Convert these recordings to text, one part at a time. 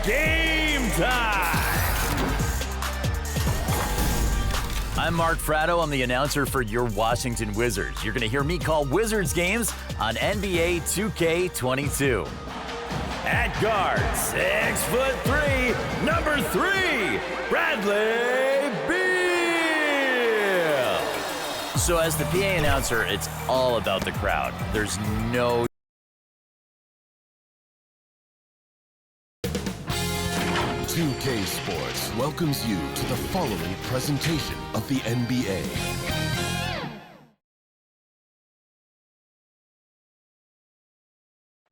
game time. I'm Mark Fratto. I'm the announcer for your Washington Wizards. You're going to hear me call Wizards games on NBA 2K22. At guard, 6'3", number 3, Bradley Beal. So as the PA announcer, it's all about the crowd. There's no 2K Sports welcomes you to the following presentation of the NBA.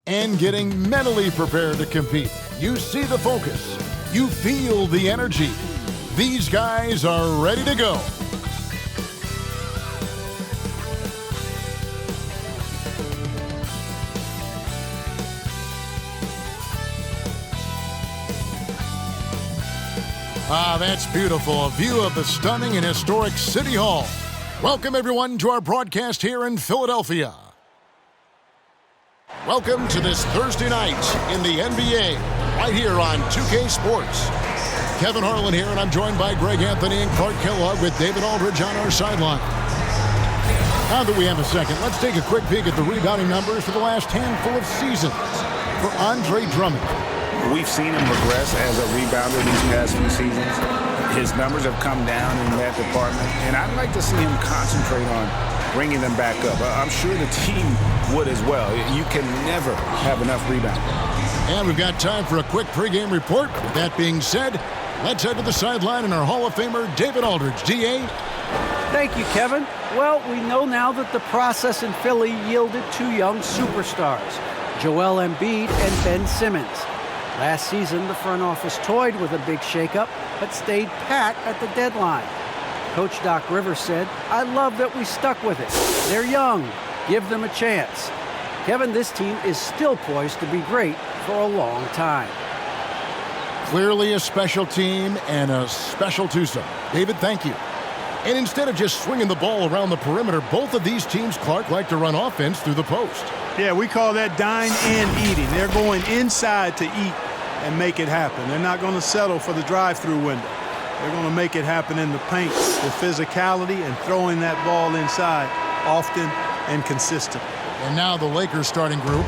And getting mentally prepared to compete. You see the focus. You feel the energy. These guys are ready to go. Ah, that's beautiful. A view of the stunning and historic City Hall. Welcome, everyone, to our broadcast here in Philadelphia. Welcome to this Thursday night in the NBA, right here on 2K Sports. Kevin Harlan here, and I'm joined by Greg Anthony and Clark Kellogg with David Aldridge on our sideline. Now that we have a second, let's take a quick peek at the rebounding numbers for the last handful of seasons for Andre Drummond. We've seen him regress as a rebounder these past few seasons. His numbers have come down in that department, and I'd like to see him concentrate on bringing them back up. I'm sure the team would as well. You can never have enough rebounding. And we've got time for a quick pregame report. With that being said, let's head to the sideline and our Hall of Famer, David Aldridge. D.A.? Thank you, Kevin. Well, we know now that the process in Philly yielded two young superstars, Joel Embiid and Ben Simmons. Last season, the front office toyed with a big shakeup, but stayed pat at the deadline. Coach Doc Rivers said, "I love that we stuck with it. They're young. Give them a chance." Kevin, this team is still poised to be great for a long time. Clearly a special team and a special twosome. David, thank you. And instead of just swinging the ball around the perimeter, both of these teams, Clark, like to run offense through the post. Yeah, we call that dine and eating. They're going inside to eat and make it happen. They're not going to settle for the drive-through window. They're going to make it happen in the paint with physicality and throwing that ball inside often and consistent. And now the Lakers starting group.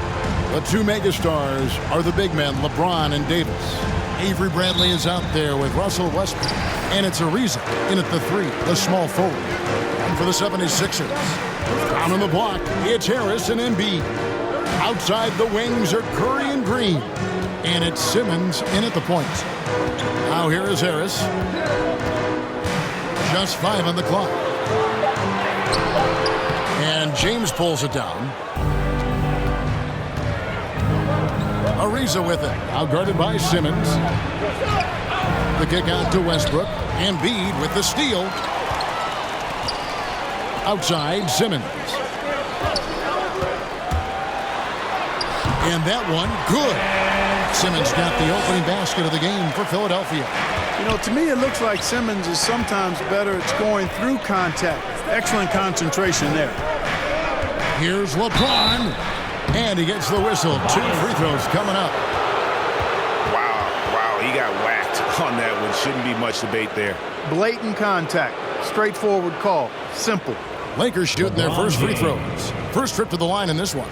The two megastars are the big men, LeBron and Davis. Avery Bradley is out there with Russell Westbrook. And it's Ariza in at the 3, the small forward. And for the 76ers, down on the block, it's Harris and Embiid. Outside the wings are Curry and Green. And it's Simmons in at the point. Now here is Harris. Just 5 on the clock. And James pulls it down. Ariza with it. Now guarded by Simmons. The kick out to Westbrook. Embiid with the steal. Outside, Simmons. And that one, good. Simmons got the opening basket of the game for Philadelphia. You know, to me, it looks like Simmons is sometimes better at scoring through contact. Excellent concentration there. Here's LeBron. And he gets the whistle. 2 free throws coming up. Wow, he got whacked on that one. Shouldn't be much debate there. Blatant contact. Straightforward call. Simple. Lakers shooting their first free throws. First trip to the line in this one.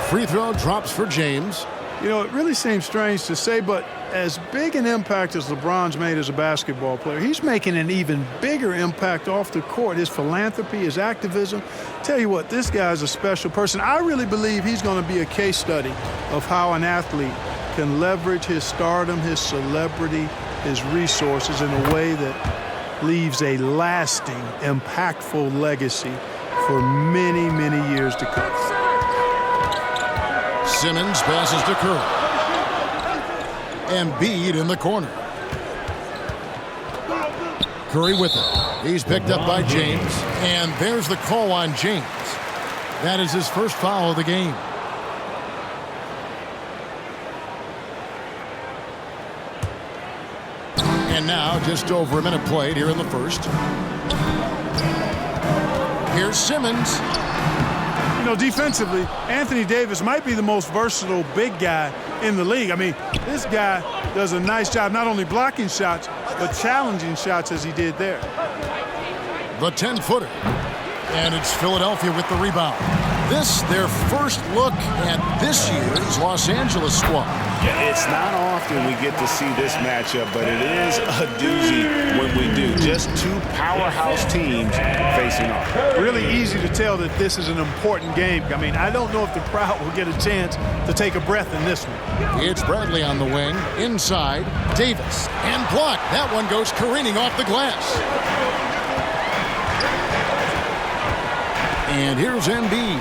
Free throw drops for James. You know, it really seems strange to say, but as big an impact as LeBron's made as a basketball player, he's making an even bigger impact off the court. His philanthropy, his activism. Tell you what, this guy's a special person. I really believe he's going to be a case study of how an athlete can leverage his stardom, his celebrity, his resources in a way that leaves a lasting, impactful legacy for many, many years to come. Simmons passes to Curry. Embiid in the corner. Curry with it. He's picked up by James. And there's the call on James. That is his first foul of the game. And now just over a minute played here in the first. Here's Simmons. You know, defensively, Anthony Davis might be the most versatile big guy in the league. I mean, this guy does a nice job not only blocking shots, but challenging shots as he did there. The 10-footer. And it's Philadelphia with the rebound. This, their first look at this year's Los Angeles squad. It's not often we get to see this matchup, but it is a doozy when we do. Just two powerhouse teams facing off. Really easy to tell that this is an important game. I mean, I don't know if the crowd will get a chance to take a breath in this one. It's Bradley on the wing. Inside, Davis. And blocked. That one goes careening off the glass. And here's Embiid.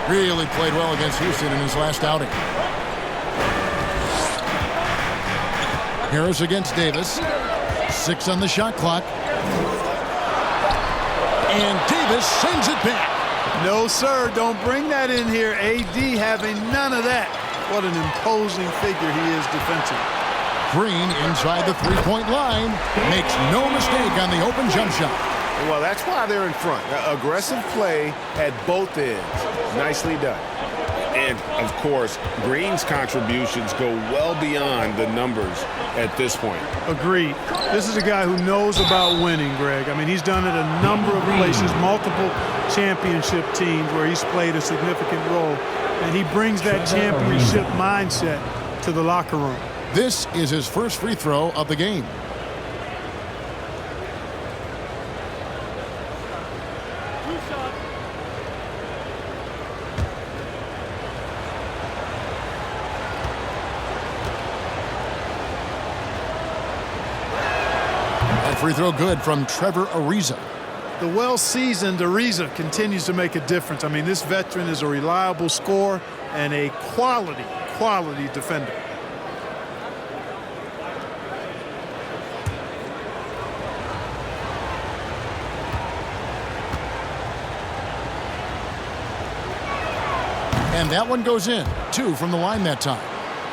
Really played well against Houston in his last outing. Harris against Davis. 6 on the shot clock. And Davis sends it back. No, sir. Don't bring that in here. AD having none of that. What an imposing figure he is defensively. Green inside the three-point line. Makes no mistake on the open jump shot. Well, that's why they're in front. Aggressive play at both ends. Nicely done. And, of course, Green's contributions go well beyond the numbers at this point. Agreed. This is a guy who knows about winning, Greg. I mean, he's done it a number of places, multiple championship teams where he's played a significant role. And he brings that championship mindset to the locker room. This is his first free throw of the game. Free throw good from Trevor Ariza. The well-seasoned Ariza continues to make a difference. I mean, this veteran is a reliable scorer and a quality defender. And that one goes in. 2 from the line that time.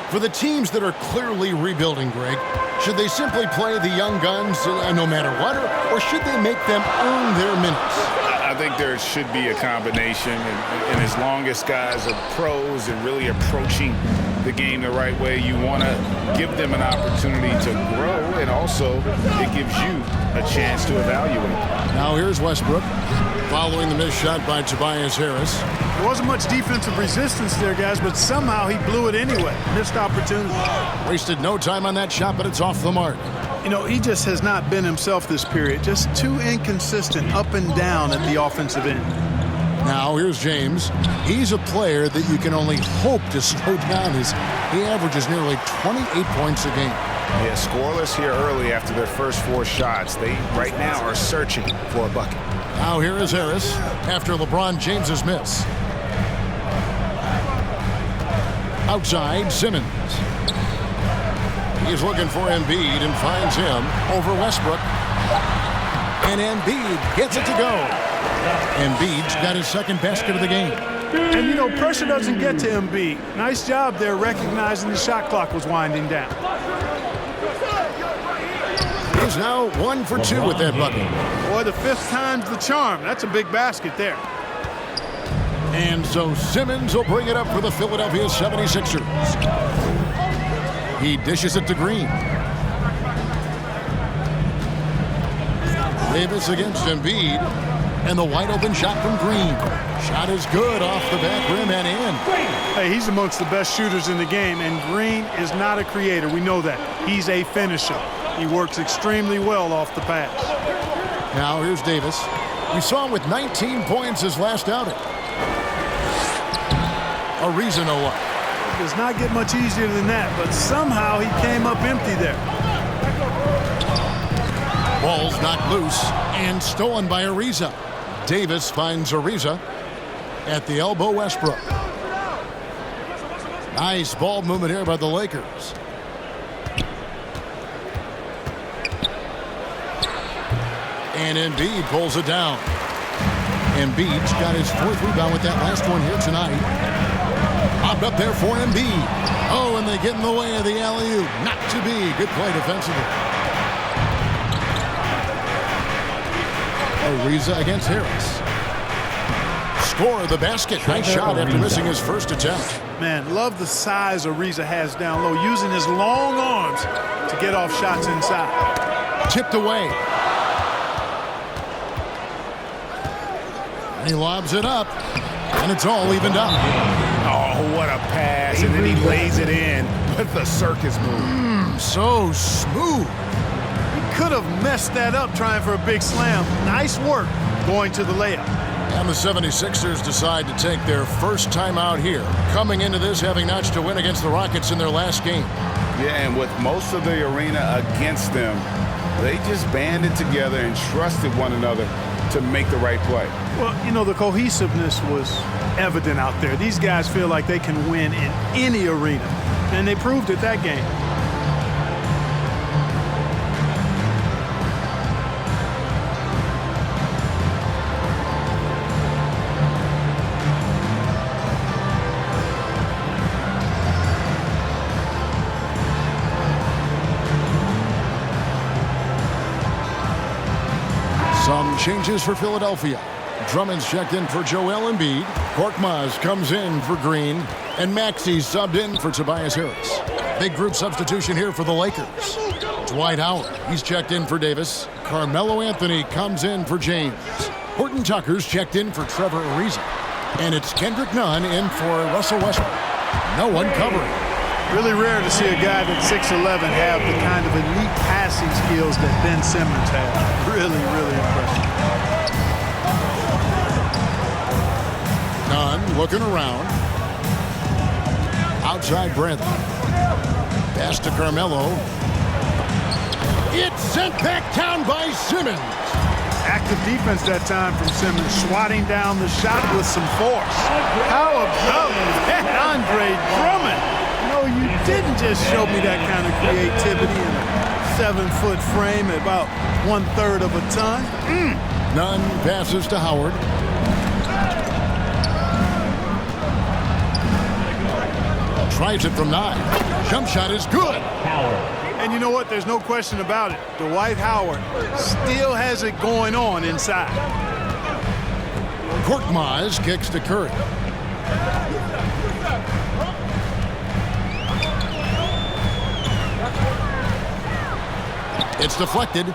For the teams that are clearly rebuilding, Greg, should they simply play the young guns no matter what, or should they make them earn their minutes? I think there should be a combination, and as long as guys are pros and really approaching the game the right way, you want to give them an opportunity to grow, and also it gives you a chance to evaluate. Now here's Westbrook following the missed shot by Tobias Harris. There wasn't much defensive resistance there, guys, but somehow he blew it anyway. Missed opportunity. Wasted no time on that shot, but it's off the mark. You know, he just has not been himself this period. Just too inconsistent up and down at the offensive end. Now here's James. He's a player that you can only hope to slow down. He averages nearly 28 points a game. Yeah, scoreless here early after their first 4 shots. They right now are searching for a bucket. Now here is Harris after LeBron James's miss. Outside, Simmons. He's looking for Embiid and finds him over Westbrook. And Embiid gets it to go. Embiid's got his second basket of the game. And, you know, pressure doesn't get to Embiid. Nice job there recognizing the shot clock was winding down. He's now 1 for 2 with that bucket. Boy, the 5th time's the charm. That's a big basket there. And so Simmons will bring it up for the Philadelphia 76ers. He dishes it to Green. Davis against Embiid. And the wide open shot from Green. Shot is good off the back rim and in. Hey, he's amongst the best shooters in the game, and Green is not a creator. We know that. He's a finisher. He works extremely well off the pass. Now here's Davis. We saw him with 19 points his last outing. Ariza no up. It does not get much easier than that, but somehow he came up empty there. Ball's knocked loose and stolen by Ariza. Davis finds Ariza at the elbow. Westbrook. Nice ball movement here by the Lakers. And Embiid pulls it down. Embiid's got his 4th rebound with that last one here tonight. Popped up there for Embiid. Oh, and they get in the way of the alley-oop. Not to be. Good play defensively. Ariza against Harris. Score the basket. Nice shot after missing his first attempt. Man, love the size Ariza has down low, using his long arms to get off shots inside. Tipped away. And he lobs it up. And it's all evened up. Oh, what a pass. And then he lays it in with the circus move. So smooth. He could have messed that up trying for a big slam. Nice work going to the layup. And the 76ers decide to take their first time out here, coming into this having notched a win against the Rockets in their last game. Yeah, and with most of the arena against them, they just banded together and trusted one another to make the right play. Well, you know, the cohesiveness was evident out there. These guys feel like they can win in any arena, and they proved it that game. Some changes for Philadelphia. Drummond's checked in for Joel Embiid. Korkmaz comes in for Green. And Maxey's subbed in for Tobias Harris. Big group substitution here for the Lakers. Dwight Howard, he's checked in for Davis. Carmelo Anthony comes in for James. Horton Tucker's checked in for Trevor Ariza. And it's Kendrick Nunn in for Russell Westbrook. No one covering. Really rare to see a guy that's 6'11" have the kind of elite passing skills that Ben Simmons has. Really, really impressive. Nunn looking around. Outside Bradley. Pass to Carmelo. It's sent back down by Simmons. Active defense that time from Simmons, swatting down the shot with some force. How about that, Andre Drummond? No, you didn't just show me that kind of creativity in a 7-foot frame at about 1/3 of a ton. Nunn passes to Howard. Tries it from 9. Jump shot is good. And you know what? There's no question about it. Dwight Howard still has it going on inside. Korkmaz kicks to Curry. It's deflected.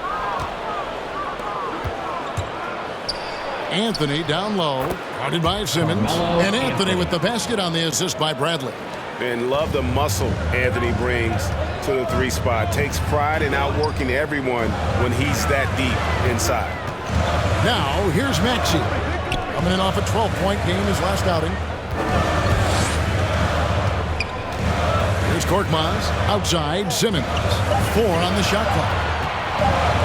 Anthony down low, guarded by Simmons. And Anthony with the basket on the assist by Bradley. And love the muscle Anthony brings to the 3 spot. Takes pride in outworking everyone when he's that deep inside. Now, here's Maxey. Coming in off a 12-point game his last outing. Here's Korkmaz. Outside, Simmons. 4 on the shot clock.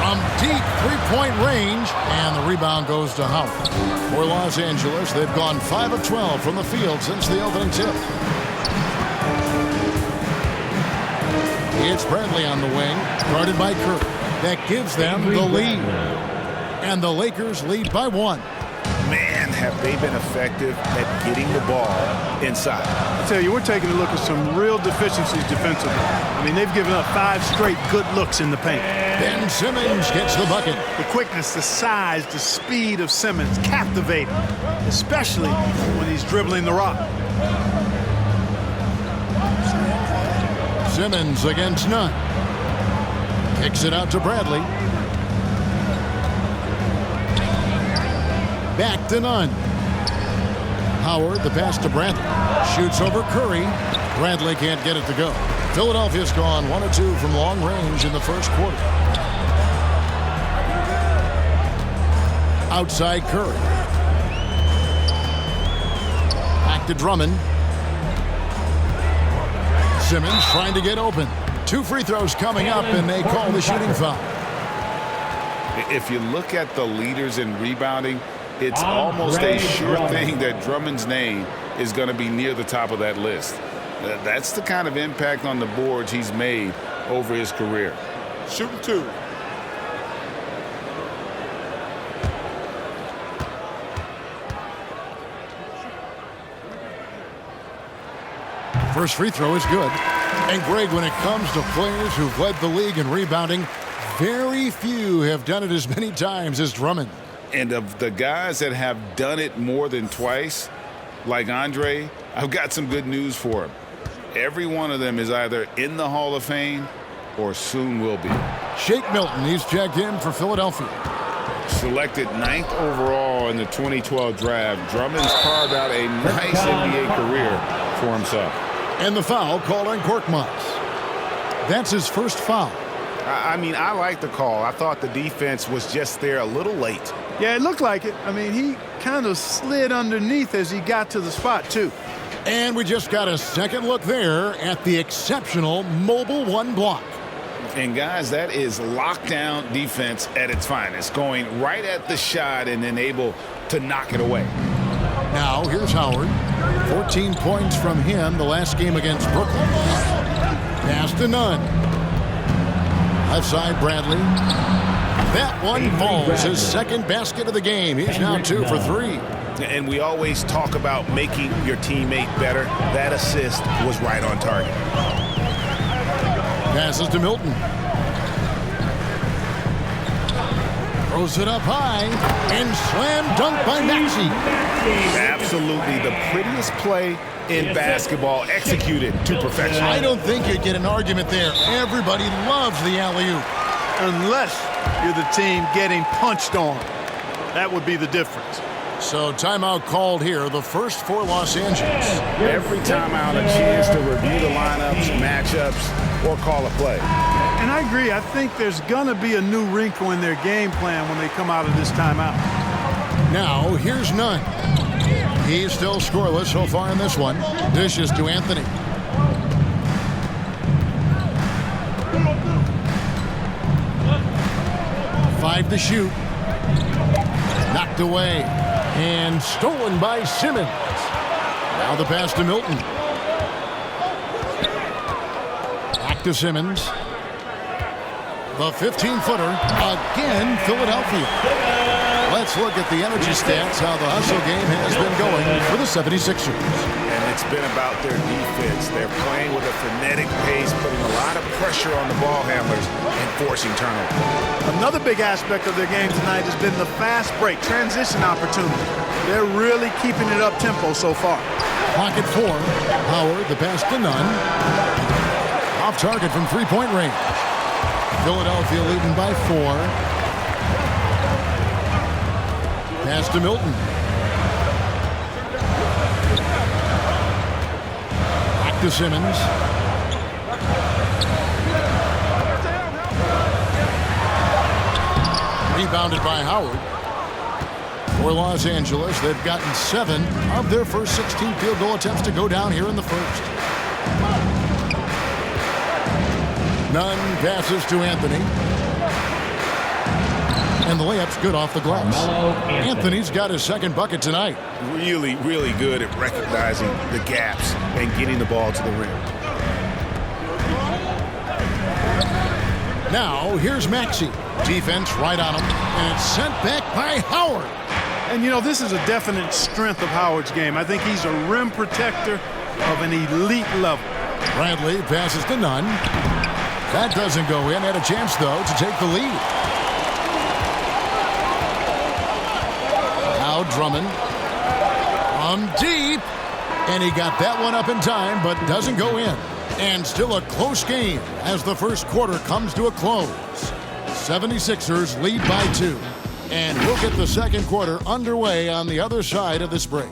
From deep 3-point range, and the rebound goes to Howard. For Los Angeles, they've gone 5 of 12 from the field since the opening tip. It's Bradley on the wing, guarded by Curry. That gives them the lead. And the Lakers lead by 1. Man, have they been effective at getting the ball inside. I tell you, we're taking a look at some real deficiencies defensively. I mean, they've given up 5 straight good looks in the paint. Ben Simmons gets the bucket. The quickness, the size, the speed of Simmons captivating, especially when he's dribbling the rock. Simmons against Nunn. Kicks it out to Bradley. Back to Nunn. Howard, the pass to Bradley. Shoots over Curry. Bradley can't get it to go. Philadelphia's gone 1 of 2 from long range in the first quarter. Outside Curry. Back to Drummond. Simmons trying to get open. 2 free throws coming up, and they call the shooting foul. If you look at the leaders in rebounding, it's almost a sure thing that Drummond's name is going to be near the top of that list. That's the kind of impact on the boards he's made over his career. Shooting 2. First free throw is good. And Greg, when it comes to players who've led the league in rebounding, very few have done it as many times as Drummond. And of the guys that have done it more than twice, like Andre, I've got some good news for him. Every one of them is either in the Hall of Fame or soon will be. Shake Milton, he's checked in for Philadelphia. Selected 9th overall in the 2012 draft, Drummond's carved out a nice NBA career for himself. And the foul called on Korkmaz. That's his first foul. I mean, I like the call. I thought the defense was just there a little late. Yeah, it looked like it. I mean, he kind of slid underneath as he got to the spot, too. And we just got a second look there at the exceptional mobile one block. And, guys, that is lockdown defense at its finest, going right at the shot and then able to knock it away. Now, here's Howard. 14 points from him the last game against Brooklyn. Pass to Nunn. Left side, Bradley. That one falls, his second basket of the game. He's now 2 for 3. And we always talk about making your teammate better. That assist was right on target. Passes to Milton. Throws it up high. And slam dunk by Maxey. Absolutely the prettiest play in basketball, executed to perfection. I don't think you'd get an argument there. Everybody loves the alley-oop. Unless you're the team getting punched on. That would be the difference. So timeout called here, the first for Los Angeles. Every timeout a chance to review the lineups, matchups, or call a play. And I agree. I think there's going to be a new wrinkle in their game plan when they come out of this timeout. Now, here's Nunn. He's still scoreless so far in this one. Dishes to Anthony. Five to shoot. Knocked away. And stolen by Simmons. Now the pass to Milton. Back to Simmons. The 15-footer. Again, Philadelphia. Let's look at the energy stats, how the hustle game has been going for the 76ers. And it's been about their defense. They're playing with a frenetic pace, putting a lot of pressure on the ball handlers and forcing turnovers. Another big aspect of their game tonight has been the fast break, transition opportunity. They're really keeping it up-tempo so far. Pocket 4. Howard, the pass to Nunn. Off target from three-point range. Philadelphia leading by 4. Pass to Milton. Back to Simmons. Rebounded by Howard. For Los Angeles, they've gotten 7 of their first 16 field goal attempts to go down here in the first. Nunn passes to Anthony. And the layup's good off the glass. Anthony's got his second bucket tonight. Really, really good at recognizing the gaps and getting the ball to the rim. Now, here's Maxey. Defense right on him. And it's sent back by Howard. And, you know, this is a definite strength of Howard's game. I think he's a rim protector of an elite level. Bradley passes to Nunn. That doesn't go in. Had a chance, though, to take the lead. Now Drummond from deep. And he got that one up in time, but doesn't go in. And still a close game as the first quarter comes to a close. 76ers lead by 2. And we'll get the second quarter underway on the other side of this break.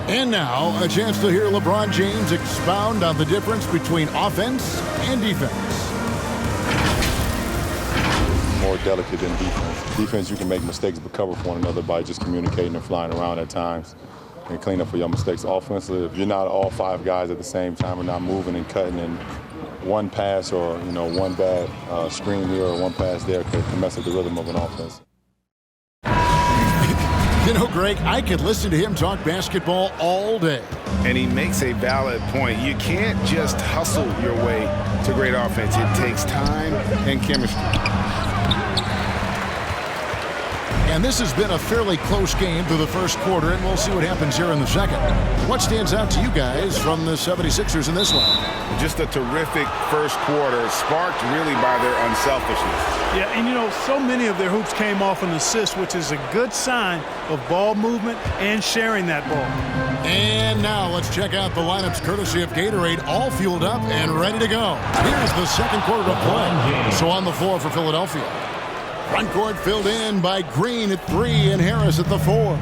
And now, a chance to hear LeBron James expound on the difference between offense and defense. More delicate than defense. Defense, you can make mistakes but cover for one another by just communicating and flying around at times and clean up for your mistakes. Offensively, if you're not all 5 guys at the same time and not moving and cutting and one pass or, one bad screen here or one pass there could mess up the rhythm of an offense. Greg, I could listen to him talk basketball all day. And he makes a valid point. You can't just hustle your way to great offense. It takes time and chemistry. And this has been a fairly close game through the first quarter, and we'll see what happens here in the second. What stands out to you guys from the 76ers in this one? Just a terrific first quarter, sparked really by their unselfishness. Yeah, and so many of their hoops came off an assist, which is a good sign of ball movement and sharing that ball. And now let's check out the lineups courtesy of Gatorade, all fueled up and ready to go. Here's the second quarter of play. So on the floor for Philadelphia. Front court filled in by Green at 3 and Harris at the 4.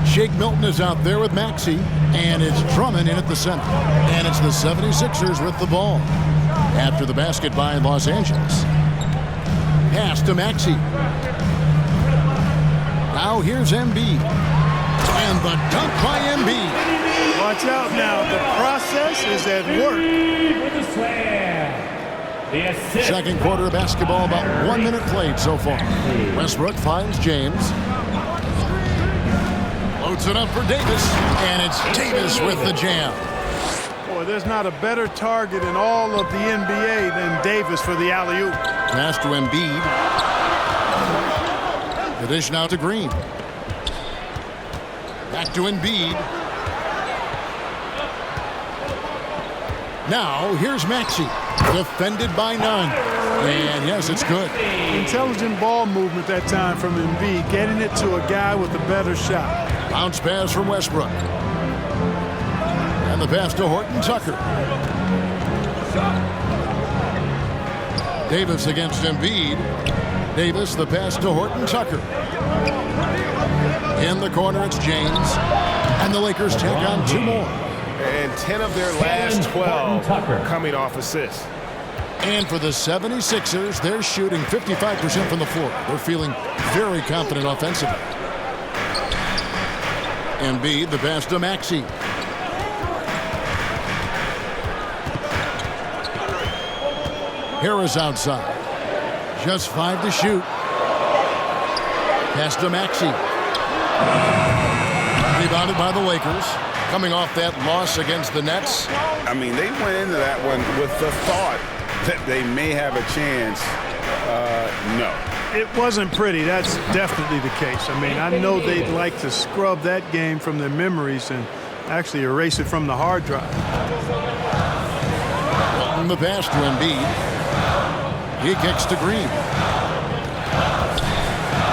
Shake Milton is out there with Maxey, and it's Drummond in at the center. And it's the 76ers with the ball. After the basket by Los Angeles. Pass to Maxey. Now here's Embiid. And the dunk by Embiid. Watch out now. The process is at work. Second quarter of basketball, about 1 minute played so far. Westbrook finds James. Loads it up for Davis. And it's Davis with the jam. Boy, there's not a better target in all of the NBA than Davis for the alley-oop. Pass to Embiid. The dish now to Green. Back to Embiid. Now here's Maxey. Defended by none. And yes, it's good. Intelligent ball movement that time from Embiid, getting it to a guy with a better shot. Bounce pass from Westbrook. And the pass to Horton Tucker. Davis against Embiid. Davis, the pass to Horton Tucker. In the corner, it's James. And the Lakers take on 2 more. And 10 of their last 12 coming off assists. And for the 76ers, they're shooting 55% from the floor. They're feeling very confident offensively. Embiid, the pass to Maxey. Harris outside. Just 5 to shoot. Pass to Maxey. Rebounded by the Lakers. Coming off that loss against the Nets. I mean, they went into that one with the thought that they may have a chance. No. It wasn't pretty. That's definitely the case. I mean, I know they'd like to scrub that game from their memories and actually erase it from the hard drive. On the pass to Embiid. He kicks to Green.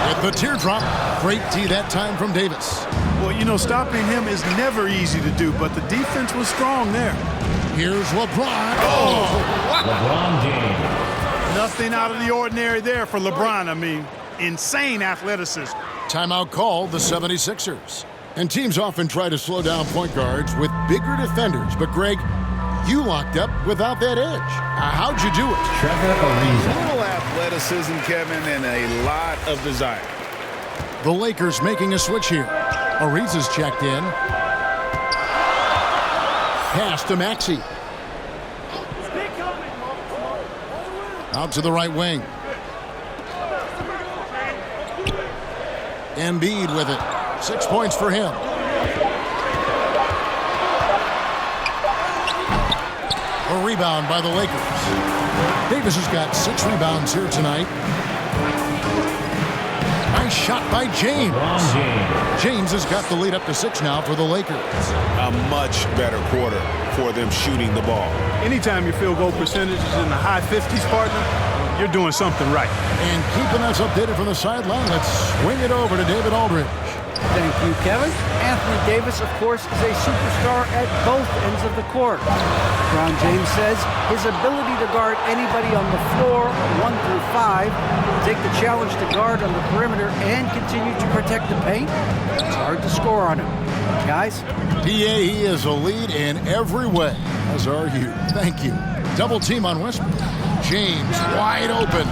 With the teardrop. Great D that time from Davis. Well, stopping him is never easy to do, but the defense was strong there. Here's LeBron. LeBron James. Nothing out of the ordinary there for LeBron. I mean, insane athleticism. Timeout called the 76ers. And teams often try to slow down point guards with bigger defenders. But, Greg, you locked up without that edge. How'd you do it? A little athleticism, Kevin, and a lot of desire. The Lakers making a switch here. Ariza's checked in. Pass to Maxey. Out to the right wing. Embiid with it. 6 points for him. A rebound by the Lakers. Davis has got 6 rebounds here tonight. Nice shot by James. James has got the lead up to 6 now for the Lakers. A much better quarter for them shooting the ball. Anytime your field goal percentage is in the high 50s, partner, you're doing something right. And keeping us updated from the sideline, let's swing it over to David Aldridge. Thank you, Kevin. Anthony Davis, of course, is a superstar at both ends of the court. LeBron James says his ability to guard anybody on the floor, 1 through 5, take the challenge to guard on the perimeter, and continue to protect the paint, it's hard to score on him. Guys? PA, he is a lead in every way, as are you. Thank you. Double team on Westbrook. James wide open.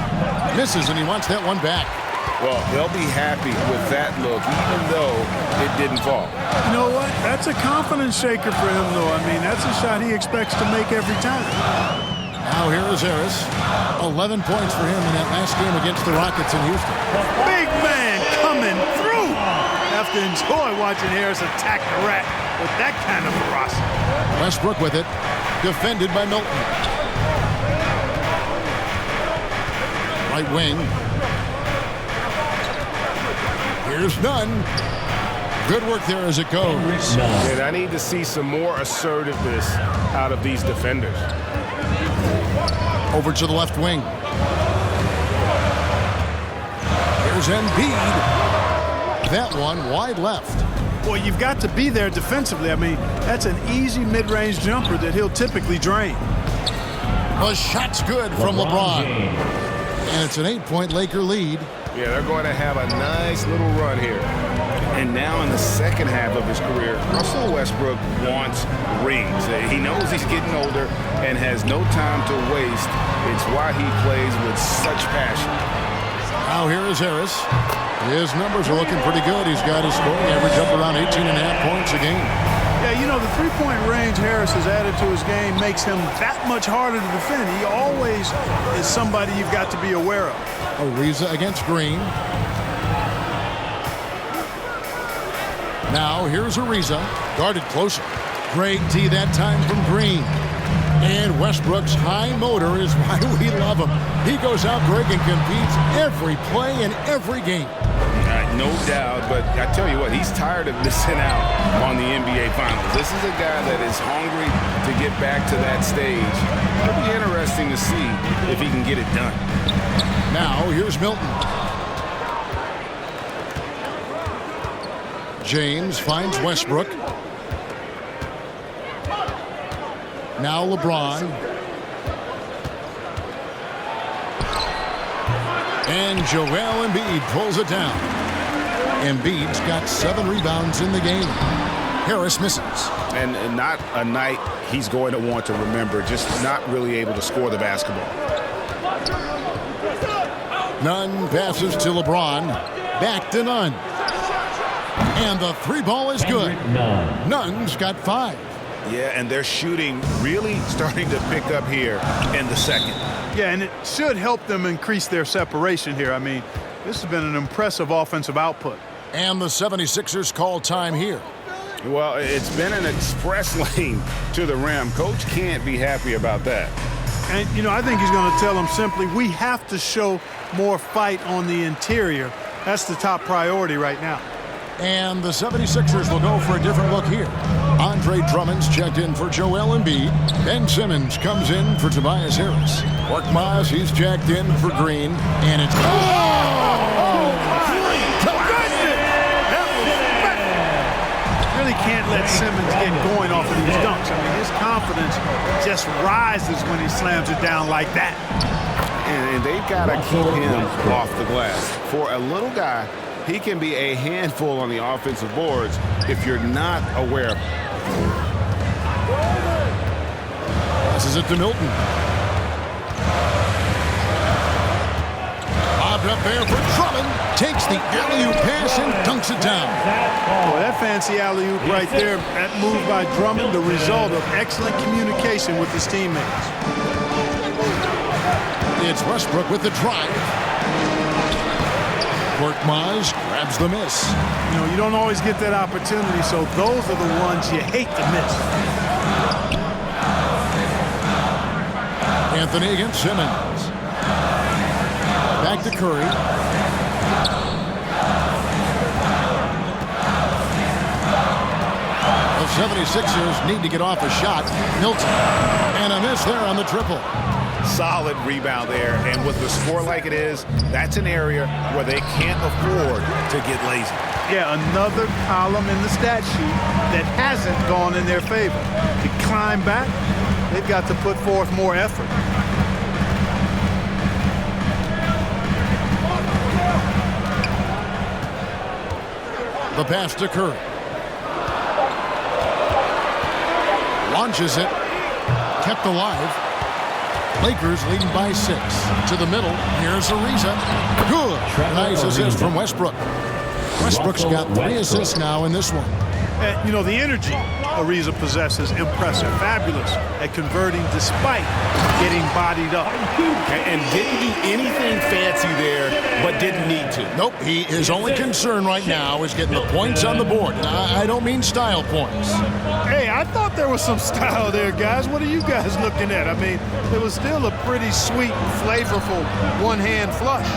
Misses, and he wants that one back. Well, they'll be happy with that look, even though it didn't fall. You know what? That's a confidence shaker for him, though. I mean, that's a shot he expects to make every time. Now here is Harris. 11 points for him in that last game against the Rockets in Houston. Big man coming through. Have to enjoy watching Harris attack the rack with that kind of ferocity. Westbrook with it. Defended by Milton. Right wing. Here's Nunn. Good work there as it goes. And I need to see some more assertiveness out of these defenders. Over to the left wing. Here's Embiid. That one wide left. Well, you've got to be there defensively. I mean, that's an easy mid-range jumper that he'll typically drain. The shot's good from LeBron. And it's an 8-point Laker lead. Yeah, they're going to have a nice little run here. And now in the second half of his career, Russell Westbrook wants rings. He knows he's getting older and has no time to waste. It's why he plays with such passion. Now here is Harris. His numbers are looking pretty good. He's got his scoring average up around 18.5 points a game. Yeah, you know, the three-point range Harris has added to his game makes him that much harder to defend. He always is somebody you've got to be aware of. Ariza against Green. Now here's Ariza. Guarded closer. Great D that time from Green. And Westbrook's high motor is why we love him. He goes out, Greg, and competes every play in every game. No doubt, but I tell you what, he's tired of missing out on the NBA Finals. This is a guy that is hungry to get back to that stage. It'll be interesting to see if he can get it done. Now here's Milton. James finds Westbrook. Now LeBron. And Joel Embiid pulls it down. Embiid's got 7 rebounds in the game. Harris misses. And not a night he's going to want to remember, just not really able to score the basketball. Nunn passes to LeBron. Back to Nunn. And the 3-ball is good. Nunn's got 5. Yeah, and their shooting really starting to pick up here in the second. Yeah, and it should help them increase their separation here. I mean, this has been an impressive offensive output. And the 76ers call time here. Well, it's been an express lane to the rim. Coach can't be happy about that. And, you know, I think he's going to tell them simply, we have to show more fight on the interior. That's the top priority right now. And the 76ers will go for a different look here. Andre Drummond's checked in for Joel Embiid. Ben Simmons comes in for Tobias Harris. Korkmaz, he's checked in for Green. And it's... Really can't let Simmons get going off of these dunks. I mean, his confidence just rises when he slams it down like that. And they've got to keep him off the glass. For a little guy, he can be a handful on the offensive boards if you're not aware of him. Passes it to Milton. Bobbed up there for Drummond. Takes the alley-oop pass and dunks it down. Boy, that fancy alley-oop right there, that move by Drummond, the result of excellent communication with his teammates. It's Westbrook with the drive. Korkmaz grabs the miss. You know, you don't always get that opportunity, so those are the ones you hate to miss. Anthony against Simmons. Back to Curry. The 76ers need to get off a shot. Milton. And a miss there on the triple. Solid rebound there, and with the score like it is, that's an area where they can't afford to get lazy. Yeah, another column in the stat sheet that hasn't gone in their favor. To climb back, they've got to put forth more effort. The pass to Curry. Launches it. Kept alive. Lakers leading by 6. To the middle. Here's Ariza. Good. Nice assist from Westbrook. Westbrook's got 3 assists now in this one. And, you know, the energy Ariza possesses, impressive, fabulous at converting despite getting bodied up. And didn't do anything fancy there, but didn't need to. Nope, his only concern right now is getting the points on the board. I don't mean style points. Hey, I thought there was some style there, guys. What are you guys looking at? I mean, it was still a pretty sweet, flavorful one-hand flush.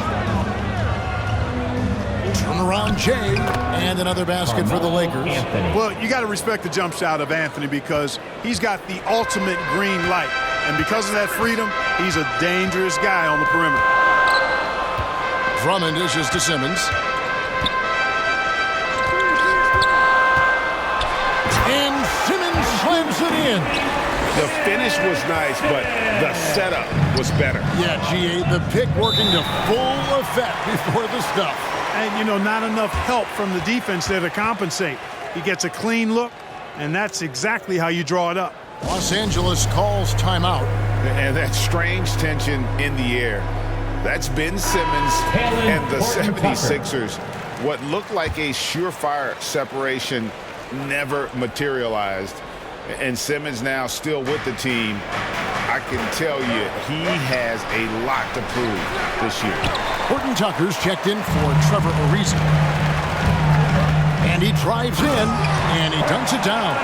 Turnaround Jay, and another basket for the Lakers. Well, you got to respect the jump shot of Anthony because he's got the ultimate green light. And because of that freedom, he's a dangerous guy on the perimeter. Drummond dishes to Simmons. And Simmons slams it in. The finish was nice, but the setup was better. Yeah, GA, the pick working to full effect before the stuff. And, you know, not enough help from the defense there to compensate. He gets a clean look, and that's exactly how you draw it up. Los Angeles calls timeout. And that strange tension in the air. That's Ben Simmons and the 76ers. What looked like a surefire separation never materialized. And Simmons now still with the team. I can tell you he has a lot to prove this year. Horton Tucker's checked in for Trevor Ariza. And he drives in, and he dunks it down.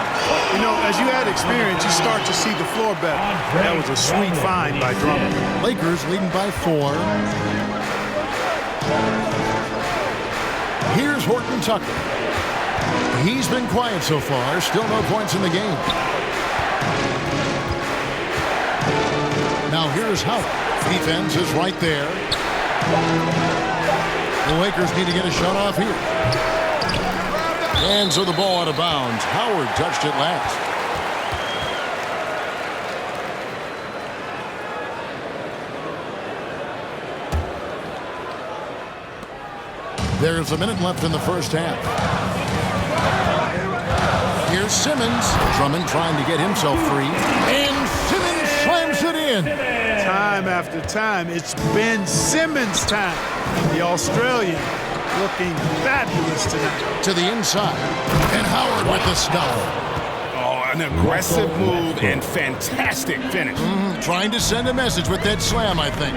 You know, as you add experience, you start to see the floor better. That was a sweet find by Drummond. Lakers leading by 4. Here's Horton Tucker. He's been quiet so far. Still no points in the game. Now here's Howard. Defense is right there. The Lakers need to get a shot off here. And so the ball out of bounds. Howard touched it last. There's a minute left in the first half. Here's Simmons. Drummond trying to get himself free. And Simmons slams it in. Time after time, it's Ben Simmons' time. The Australian looking fabulous tonight. To the inside. And Howard with the stuff. Oh, an aggressive move and fantastic finish. Trying to send a message with that slam, I think.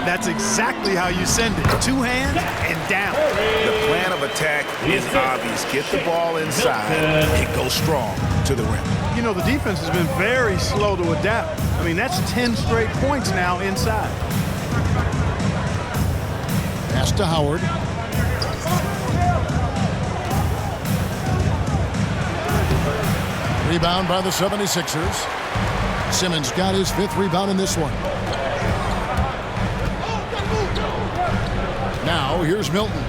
That's exactly how you send it. 2 hands and down. The plan of attack is obvious. Get the ball inside and go strong to the rim. You know, the defense has been very slow to adapt. I mean, that's 10 straight points now inside. Pass to Howard. Rebound by the 76ers. Simmons got his 5th rebound in this one. Now here's Milton.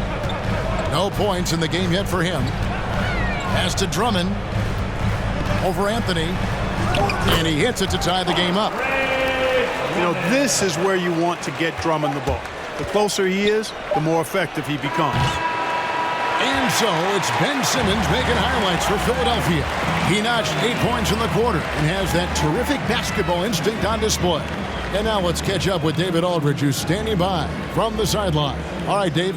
No points in the game yet for him. Pass to Drummond. Over Anthony. And he hits it to tie the game up. You know, this is where you want to get Drummond the ball. The closer he is, the more effective he becomes. And so it's Ben Simmons making highlights for Philadelphia. He notched 8 points in the quarter and has that terrific basketball instinct on display. And now let's catch up with David Aldridge, who's standing by from the sideline. All right, Dave.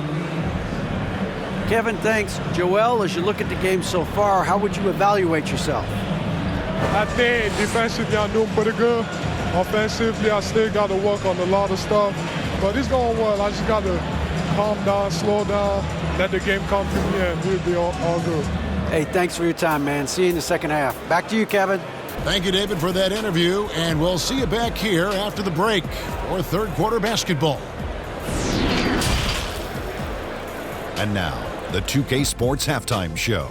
Kevin, thanks. Joel, as you look at the game so far, how would you evaluate yourself? I think defensively I'm doing pretty good. Offensively, I still got to work on a lot of stuff. But it's going well. I just got to calm down, slow down, let the game come to me, and we'll be all good. Hey, thanks for your time, man. See you in the second half. Back to you, Kevin. Thank you, David, for that interview. And we'll see you back here after the break for third quarter basketball. And now, the 2K Sports Halftime Show.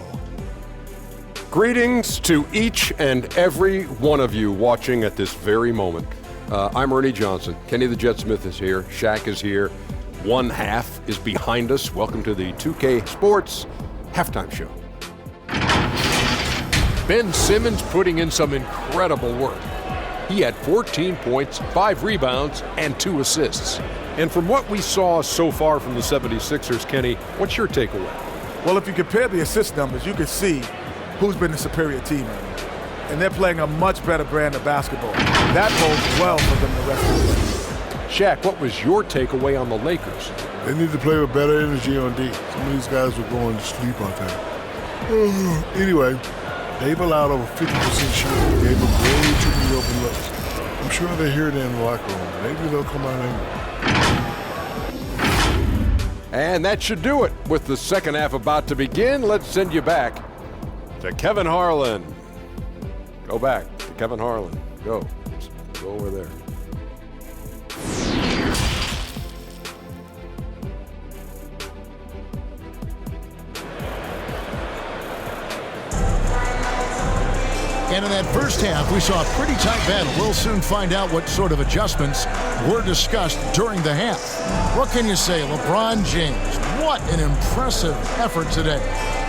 Greetings to each and every one of you watching at this very moment. I'm Ernie Johnson. Kenny the Jet Smith is here. Shaq is here. One half is behind us. Welcome to the 2K Sports Halftime Show. Ben Simmons putting in some incredible work. He had 14 points, 5 rebounds, and 2 assists. And from what we saw so far from the 76ers, Kenny, what's your takeaway? Well, if you compare the assist numbers, you can see who's been the superior team. And they're playing a much better brand of basketball. That bodes well for them the rest of the season. Shaq, what was your takeaway on the Lakers? They need to play with better energy on D. Some of these guys were going to sleep on time. Anyway, they've allowed over 50% shooting. Gave them way too many open looks. I'm sure they hear it in the locker room. Maybe they'll come out angry. And that should do it. With the second half about to begin, let's send you back to Kevin Harlan. Go back to Kevin Harlan. Go. Go over there. And in that first half, we saw a pretty tight battle. We'll soon find out what sort of adjustments were discussed during the half. What can you say? LeBron James, what an impressive effort today.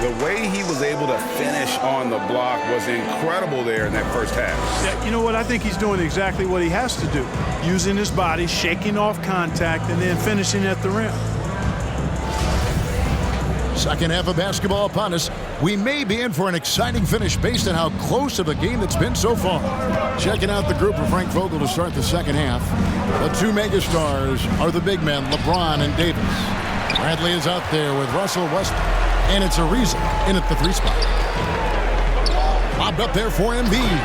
The way he was able to finish on the block was incredible there in that first half. Yeah, you know what? I think he's doing exactly what he has to do. Using his body, shaking off contact, and then finishing at the rim. Second half of basketball upon us. We may be in for an exciting finish based on how close of a game it's been so far. Checking out the group of Frank Vogel to start the second half. The two megastars are the big men, LeBron and Davis. Bradley is out there with Russell Westbrook, and it's Ariza in at the 3 spot. Lobbed up there for Embiid.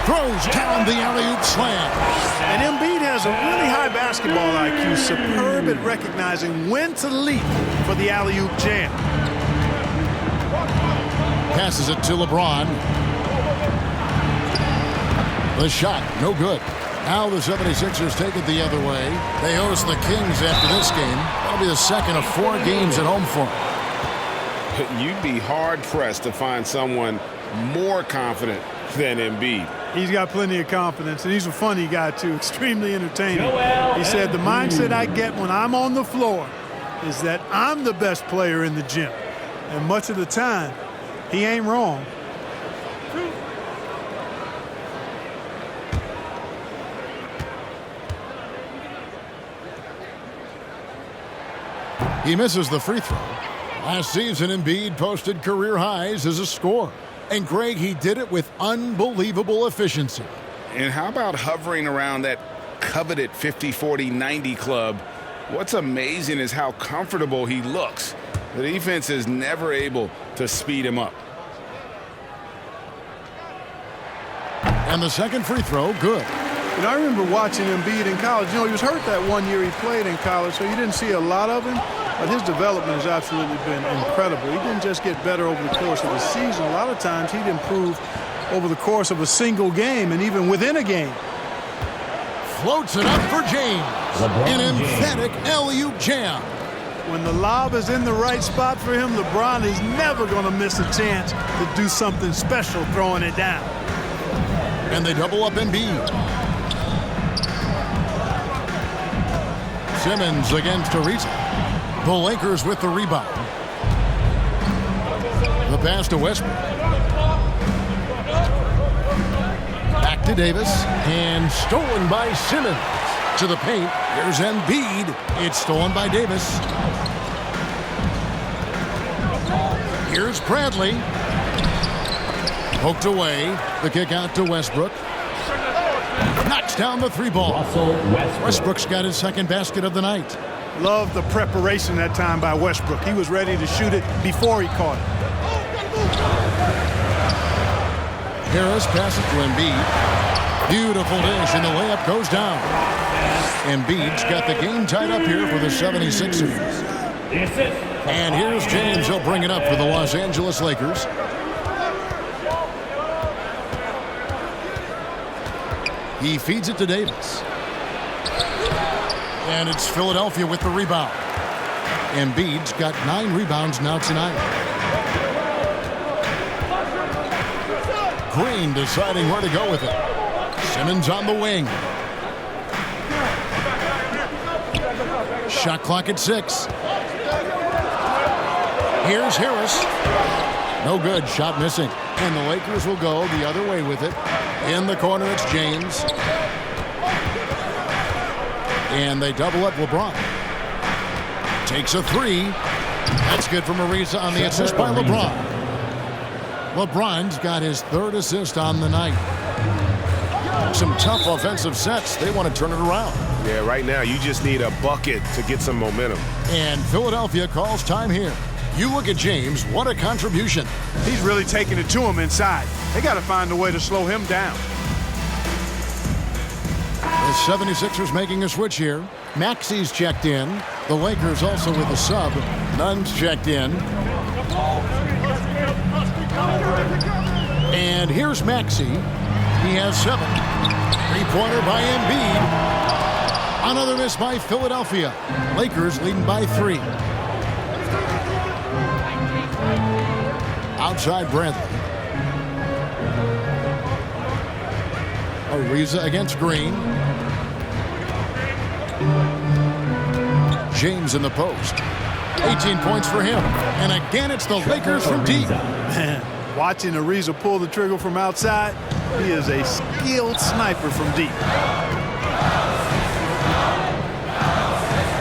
Throws down the alley-oop slam. And Embiid has a really high basketball IQ, superb at recognizing when to leap for the alley-oop jam. Passes it to LeBron. The shot, no good. Now the 76ers take it the other way. They host the Kings after this game. That'll be the second of 4 games at home for them. You'd be hard-pressed to find someone more confident than Embiid. He's got plenty of confidence, and he's a funny guy, too. Extremely entertaining. He said, the mindset I get when I'm on the floor is that I'm the best player in the gym. And much of the time, he ain't wrong. He misses the free throw. Last season, Embiid posted career highs as a scorer. And, Greg, he did it with unbelievable efficiency. And how about hovering around that coveted 50-40-90 club? What's amazing is how comfortable he looks. The defense is never able to speed him up. And the second free throw, good. And I remember watching Embiid in college. You know, he was hurt that one year he played in college, so you didn't see a lot of him. But his development has absolutely been incredible. He didn't just get better over the course of the season. A lot of times he'd improve over the course of a single game and even within a game. Floats it up for James. An emphatic alley-oop jam. When the lob is in the right spot for him, LeBron is never going to miss a chance to do something special throwing it down. And they double up Embiid. Simmons against Ariza. The Lakers with the rebound. The pass to Westbrook. Back to Davis. And stolen by Simmons. To the paint. Here's Embiid. It's stolen by Davis. Here's Bradley. Poked away. The kick out to Westbrook. Knocks down the 3 ball. Westbrook's got his second basket of the night. Love the preparation that time by Westbrook. He was ready to shoot it before he caught it. Harris passes to Embiid. Beautiful dish, and the layup goes down. Embiid's got the game tied up here for the 76ers. And here's James. He'll bring it up for the Los Angeles Lakers. He feeds it to Davis. And it's Philadelphia with the rebound. Embiid's got 9 rebounds now tonight. Green deciding where to go with it. Simmons on the wing. Shot clock at 6. Here's Harris. No good. Shot missing. And the Lakers will go the other way with it. In the corner, it's James. And they double up LeBron. Takes a 3. That's good from Ariza on the assist by LeBron. LeBron's got his 3rd assist on the night. Some tough offensive sets. They want to turn it around. Yeah, right now you just need a bucket to get some momentum. And Philadelphia calls time here. You look at James, what a contribution. He's really taking it to him inside. They got to find a way to slow him down. The 76ers making a switch here. Maxey's checked in. The Lakers also with a sub. Nunn's checked in. And here's Maxey. He has 7. Three-pointer by Embiid. Another miss by Philadelphia. Lakers leading by 3. Outside Bradley. Ariza against Green. James in the post. 18 points for him. And again, it's the Lakers from deep. Man, watching Ariza pull the trigger from outside, he is a skilled sniper from deep.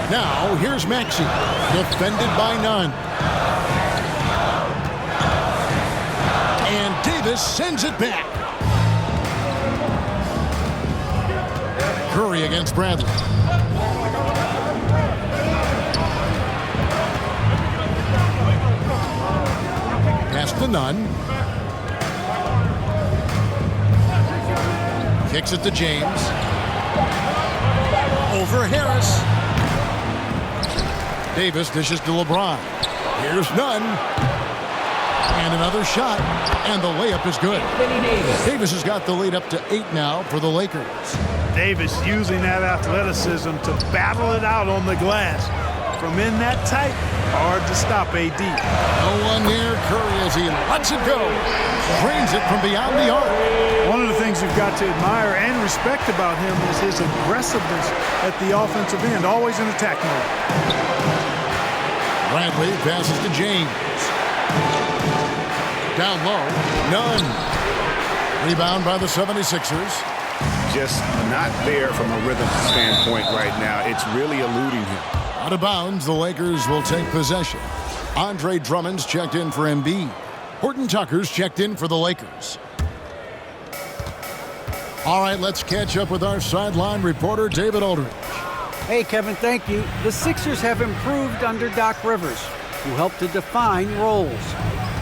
Now, here's Maxey. Defended by Nunn. And Davis sends it back. Curry against Bradley. Pass to Nunn. Kicks it to James. Over Harris. Davis dishes to LeBron. Here's Nunn. And another shot. And the layup is good. Davis has got the lead up to 8 now for the Lakers. Davis using that athleticism to battle it out on the glass. From in that tight, hard to stop AD. No one near Curry as he lets it go. Drains it from beyond the arc. One of the things you've got to admire and respect about him is his aggressiveness at the offensive end, always in attack mode. Bradley passes to James. Down low, Nunn. Rebound by the 76ers. Just not there from a rhythm standpoint right now. It's really eluding him. Out of bounds, the Lakers will take possession. Andre Drummond's checked in for Embiid. Horton Tucker's checked in for the Lakers. All right, let's catch up with our sideline reporter, David Aldridge. Hey, Kevin, thank you. The Sixers have improved under Doc Rivers, who helped to define roles.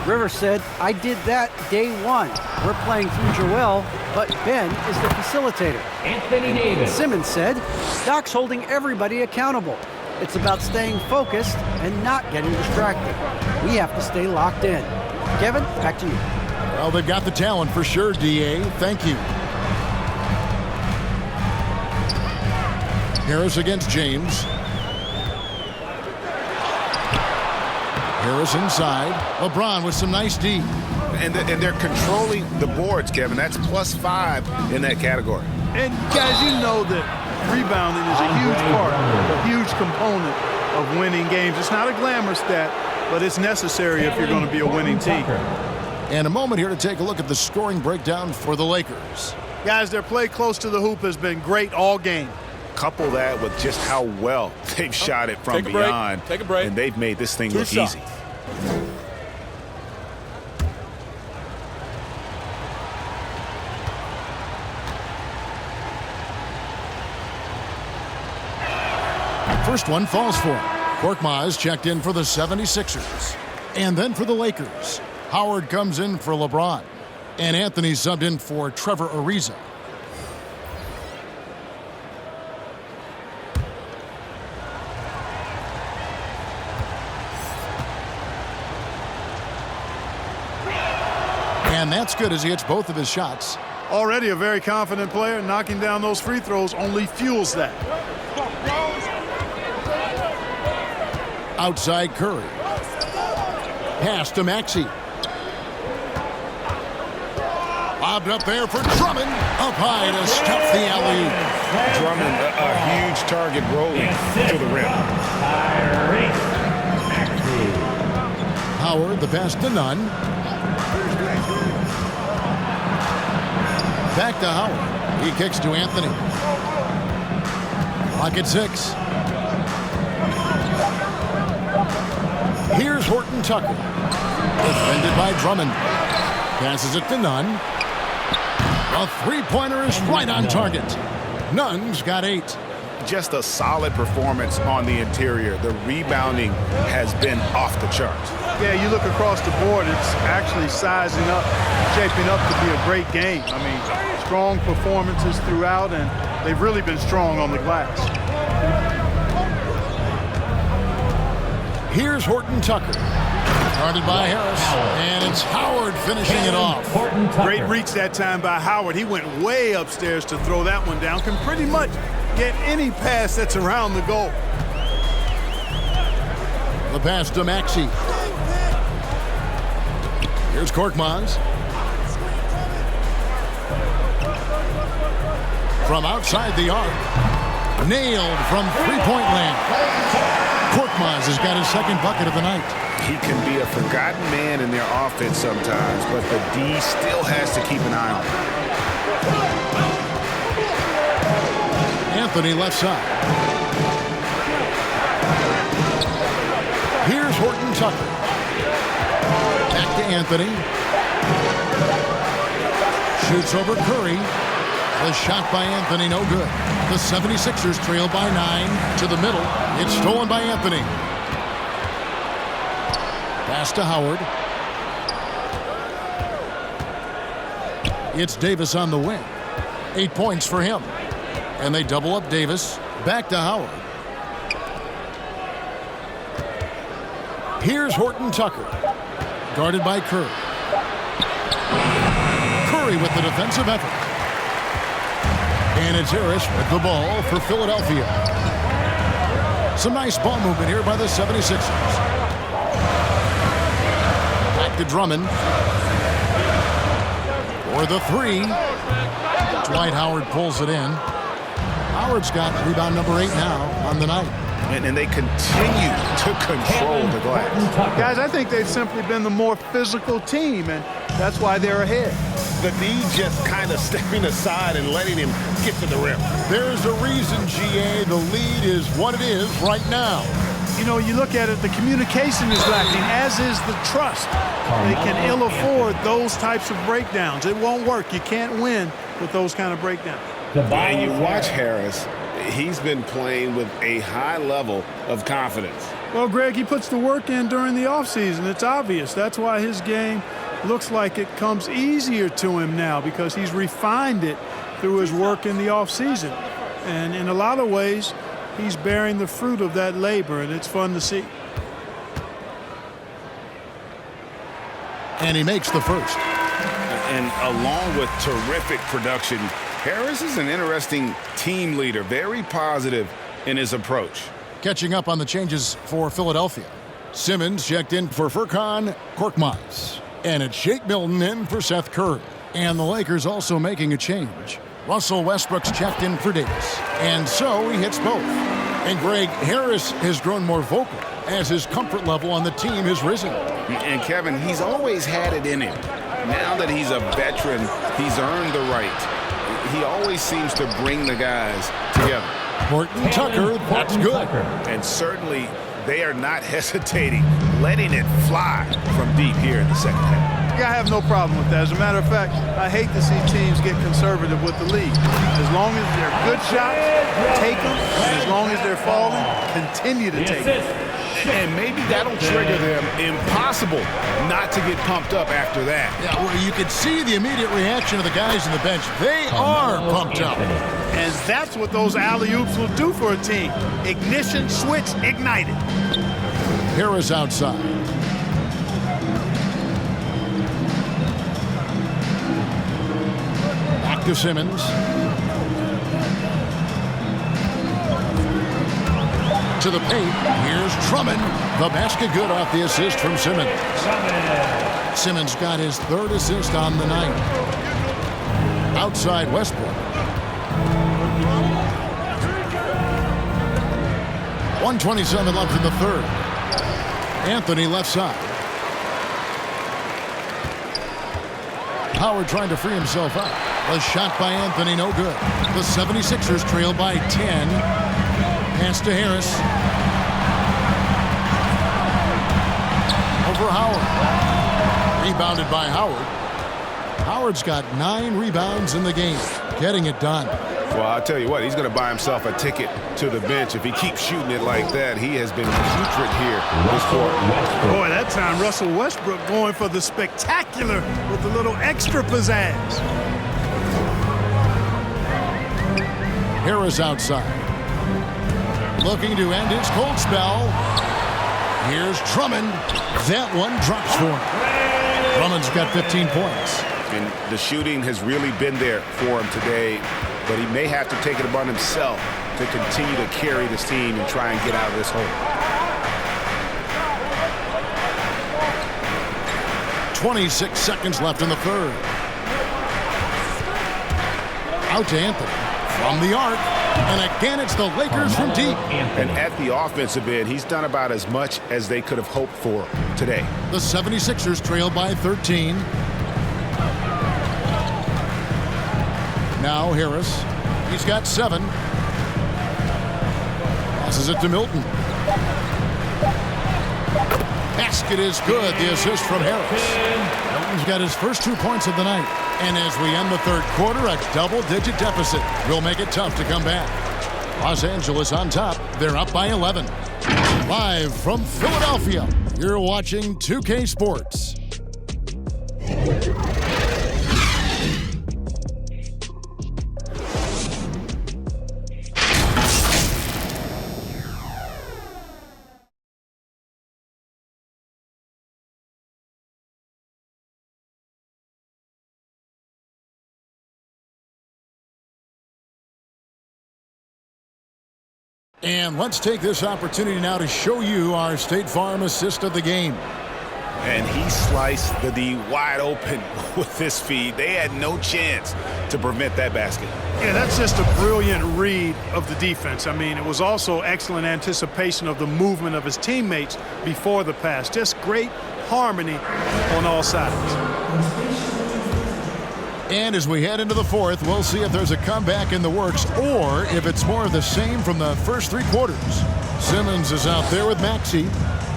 Rivers said, I did that day 1. We're playing through Joel, but Ben is the facilitator. Anthony Davis. Simmons said, Doc's holding everybody accountable. It's about staying focused and not getting distracted. We have to stay locked in. Kevin, back to you. Well, they've got the talent for sure, D.A. Thank you. Harris against James. Harris inside. LeBron with some nice D. And they're controlling the boards, Kevin. That's +5 in that category. And guys, you know that rebounding is a huge part, a huge component of winning games. It's not a glamour stat, but it's necessary if you're going to be a winning team. And a moment here to take a look at the scoring breakdown for the Lakers. Guys, their play close to the hoop has been great all game. Couple that with just how well they've shot it from beyond. Take a break. And they've made this thing look easy. First one falls for him. Korkmaz checked in for the 76ers. And then for the Lakers, Howard comes in for LeBron. And Anthony subbed in for Trevor Ariza. And that's good as he hits both of his shots. Already a very confident player. Knocking down those free throws only fuels that. Outside Curry. Pass to Maxey. Lobbed up there for Drummond. Up high to stop the alley-oop. Drummond, a huge target rolling to the rim. Howard, the pass to Nunn. Back to Howard. He kicks to Anthony. Clock at 6. Here's Horton Tucker. Defended by Drummond. Passes it to Nunn. A three-pointer is right on target. Nunn's got 8. just a solid performance on the interior. The rebounding has been off the charts. Yeah, you look across the board, it's actually sizing up, shaping up to be a great game. I mean, strong performances throughout, and they've really been strong on the glass. Here's Horton Tucker. Guarded by Harris, and it's Howard finishing it off. Great reach that time by Howard. He went way upstairs to throw that one down. Can pretty much get any pass that's around the goal. The pass to Maxey. Here's Korkmaz. From outside the arc. Nailed from three-point land. Korkmaz has got his second bucket of the night. He can be a forgotten man in their offense sometimes, but the D still has to keep an eye on him. Anthony left side. Here's Horton Tucker. Back to Anthony. Shoots over Curry. The shot by Anthony, no good. The 76ers trail by 9 to the middle. It's stolen by Anthony. Pass to Howard. It's Davis on the wing. 8 points for him. And they double up Davis. Back to Howard. Here's Horton Tucker. Guarded by Curry. Curry with the defensive effort. And it's Harris with the ball for Philadelphia. Some nice ball movement here by the 76ers. Back to Drummond. For the three. Dwight Howard pulls it in. Howard's got rebound number 8 now on the night. And they continue to control the glass. Guys, I think they've simply been the more physical team, and that's why they're ahead. The D just kind of stepping aside and letting him get to the rim. There's a reason, GA, the lead is what it is right now. You know, you look at it, the communication is lacking, as is the trust. They can ill afford those types of breakdowns. It won't work. You can't win with those kind of breakdowns. And you watch Harris. He's been playing with a high level of confidence. Well, Greg, he puts the work in during the offseason. It's obvious. That's why his game looks like it comes easier to him now, because he's refined it through his work in the offseason. And in a lot of ways, he's bearing the fruit of that labor, and it's fun to see. And he makes the first. And along with terrific production, Harris is an interesting team leader, very positive in his approach. Catching up on the changes for Philadelphia. Simmons checked in for Furkan Korkmaz. And it's Shake Milton in for Seth Curry. And the Lakers also making a change. Russell Westbrook's checked in for Davis. And so he hits both. And Greg, Harris has grown more vocal as his comfort level on the team has risen. And Kevin, he's always had it in him. Now that he's a veteran, he's earned the right. He always seems to bring the guys together. Horton Tucker, that's good. And certainly they are not hesitating, letting it fly from deep here in the second half. I have no problem with that. As a matter of fact, I hate to see teams get conservative with the lead. As long as they're good shots, take them. And as long as they're falling, continue to take them. And maybe that'll trigger them. Impossible not to get pumped up after that. Yeah, well, you can see the immediate reaction of the guys on the bench. They are pumped up. And that's what those alley-oops will do for a team. Ignition switch ignited. Harris outside. Back to Simmons. To the paint. Here's Drummond. The basket good off the assist from Simmons. Simmons got his third assist on the night. Outside Westbrook. 1:27 left in the third. Anthony left side. Howard trying to free himself up. A shot by Anthony, no good. The 76ers trail by 10. Pass to Harris. Over Howard. Rebounded by Howard. Howard's got 9 rebounds in the game. Getting it done. Well, I'll tell you what, he's going to buy himself a ticket to the bench if he keeps shooting it like that. He has been putrid here this quarter. Boy, that time Russell Westbrook going for the spectacular with a little extra pizzazz. Harris outside. Looking to end his cold spell. Here's Drummond. That one drops for him. Drummond's got 15 points. And the shooting has really been there for him today, but he may have to take it upon himself to continue to carry this team and try and get out of this hole. 26 seconds left in the third. Out to Anthony from the arc. And again, it's the Lakers from deep. And at the offensive end, he's done about as much as they could have hoped for today. The 76ers trail by 13. Now Harris. He's got 7. Passes it to Milton. Basket is good. The assist from Harris. Milton's got his first 2 points of the night. And as we end the third quarter, a double-digit deficit will make it tough to come back. Los Angeles on top. They're up by 11. Live from Philadelphia, you're watching 2K Sports. And let's take this opportunity now to show you our State Farm assist of the game. And he sliced the D wide open with this feed. They had no chance to prevent that basket. Yeah, that's just a brilliant read of the defense. I mean, it was also excellent anticipation of the movement of his teammates before the pass. Just great harmony on all sides. And as we head into the fourth, we'll see if there's a comeback in the works or if it's more of the same from the first 3 quarters. Simmons is out there with Maxey,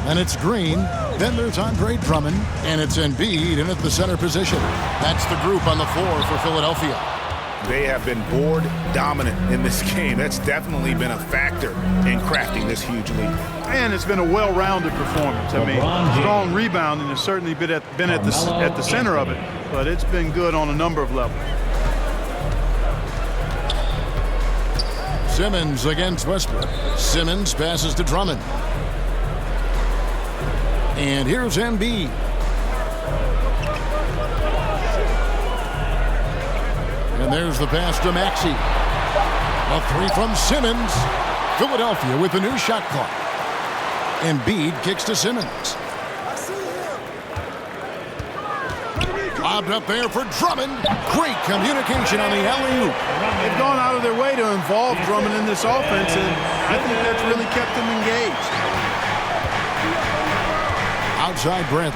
and it's Green. Then there's Andre Drummond, and it's Embiid in at the center position. That's the group on the floor for Philadelphia. They have been board dominant in this game. That's definitely been a factor in crafting this huge lead. And it's been a well-rounded performance. I mean, strong rebounding has certainly been at the center of it, but it's been good on a number of levels. Simmons against Westbrook. Simmons passes to Drummond. And here's Embiid. And there's the pass to Maxey. A 3 from Simmons. Philadelphia with the new shot clock. Embiid kicks to Simmons. Lobbed up there for Drummond. Great communication on the alley-oop. They've gone out of their way to involve Drummond in this offense, and I think that's really kept them engaged. Outside Brent.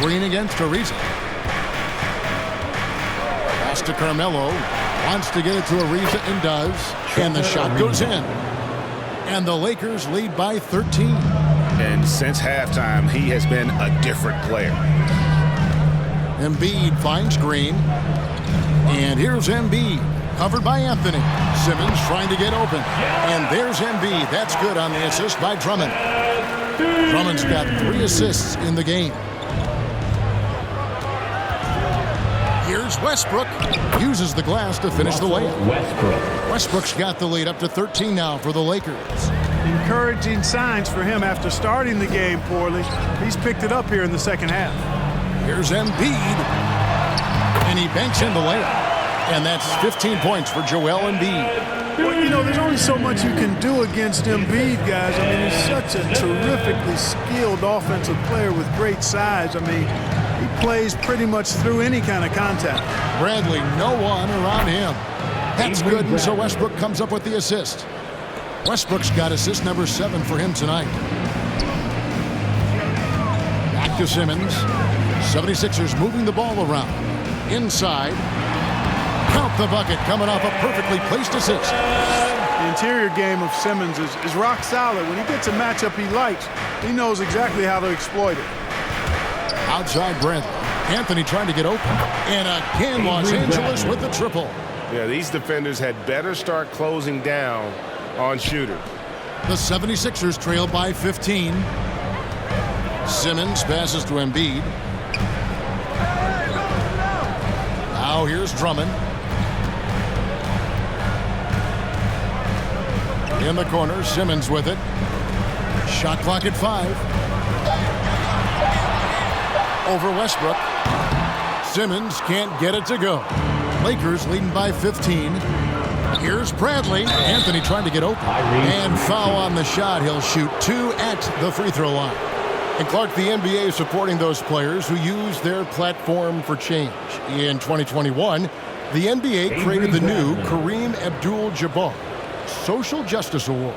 Green against Ariza. Pass to Carmelo. Wants to get it to Ariza and does. And the shot goes in. And the Lakers lead by 13. And since halftime, he has been a different player. Embiid finds Green. And here's Embiid. Covered by Anthony. Simmons trying to get open. And there's Embiid. That's good on the assist by Drummond. Drummond's got 3 assists in the game. Here's Westbrook. Uses the glass to finish the layup. Westbrook's got the lead up to 13 now for the Lakers. Encouraging signs for him after starting the game poorly. He's picked it up here in the second half. Here's Embiid. And he banks in the layup. And that's 15 points for Joel Embiid. Well, you know, there's only so much you can do against Embiid, guys. I mean, he's such a terrifically skilled offensive player with great size. I mean, he plays pretty much through any kind of contact. Bradley, no one around him. That's good, and so Westbrook comes up with the assist. Westbrook's got assist number 7 for him tonight. Back to Simmons. 76ers moving the ball around. Inside. Count the bucket coming off a perfectly placed assist. The interior game of Simmons is rock solid. When he gets a matchup he likes, he knows exactly how to exploit it. Outside Bradley. Anthony trying to get open. And again, Los Angeles with the triple. Yeah, these defenders had better start closing down on shooters. The 76ers trail by 15. Simmons passes to Embiid. Now here's Drummond. In the corner, Simmons with it. Shot clock at 5. Over Westbrook. Simmons can't get it to go. Lakers leading by 15. Here's Bradley. Anthony trying to get open. And foul on the shot. He'll shoot 2 at the free throw line. And Clark, the NBA is supporting those players who use their platform for change. In 2021, the NBA created the new Kareem Abdul-Jabbar Social Justice Award.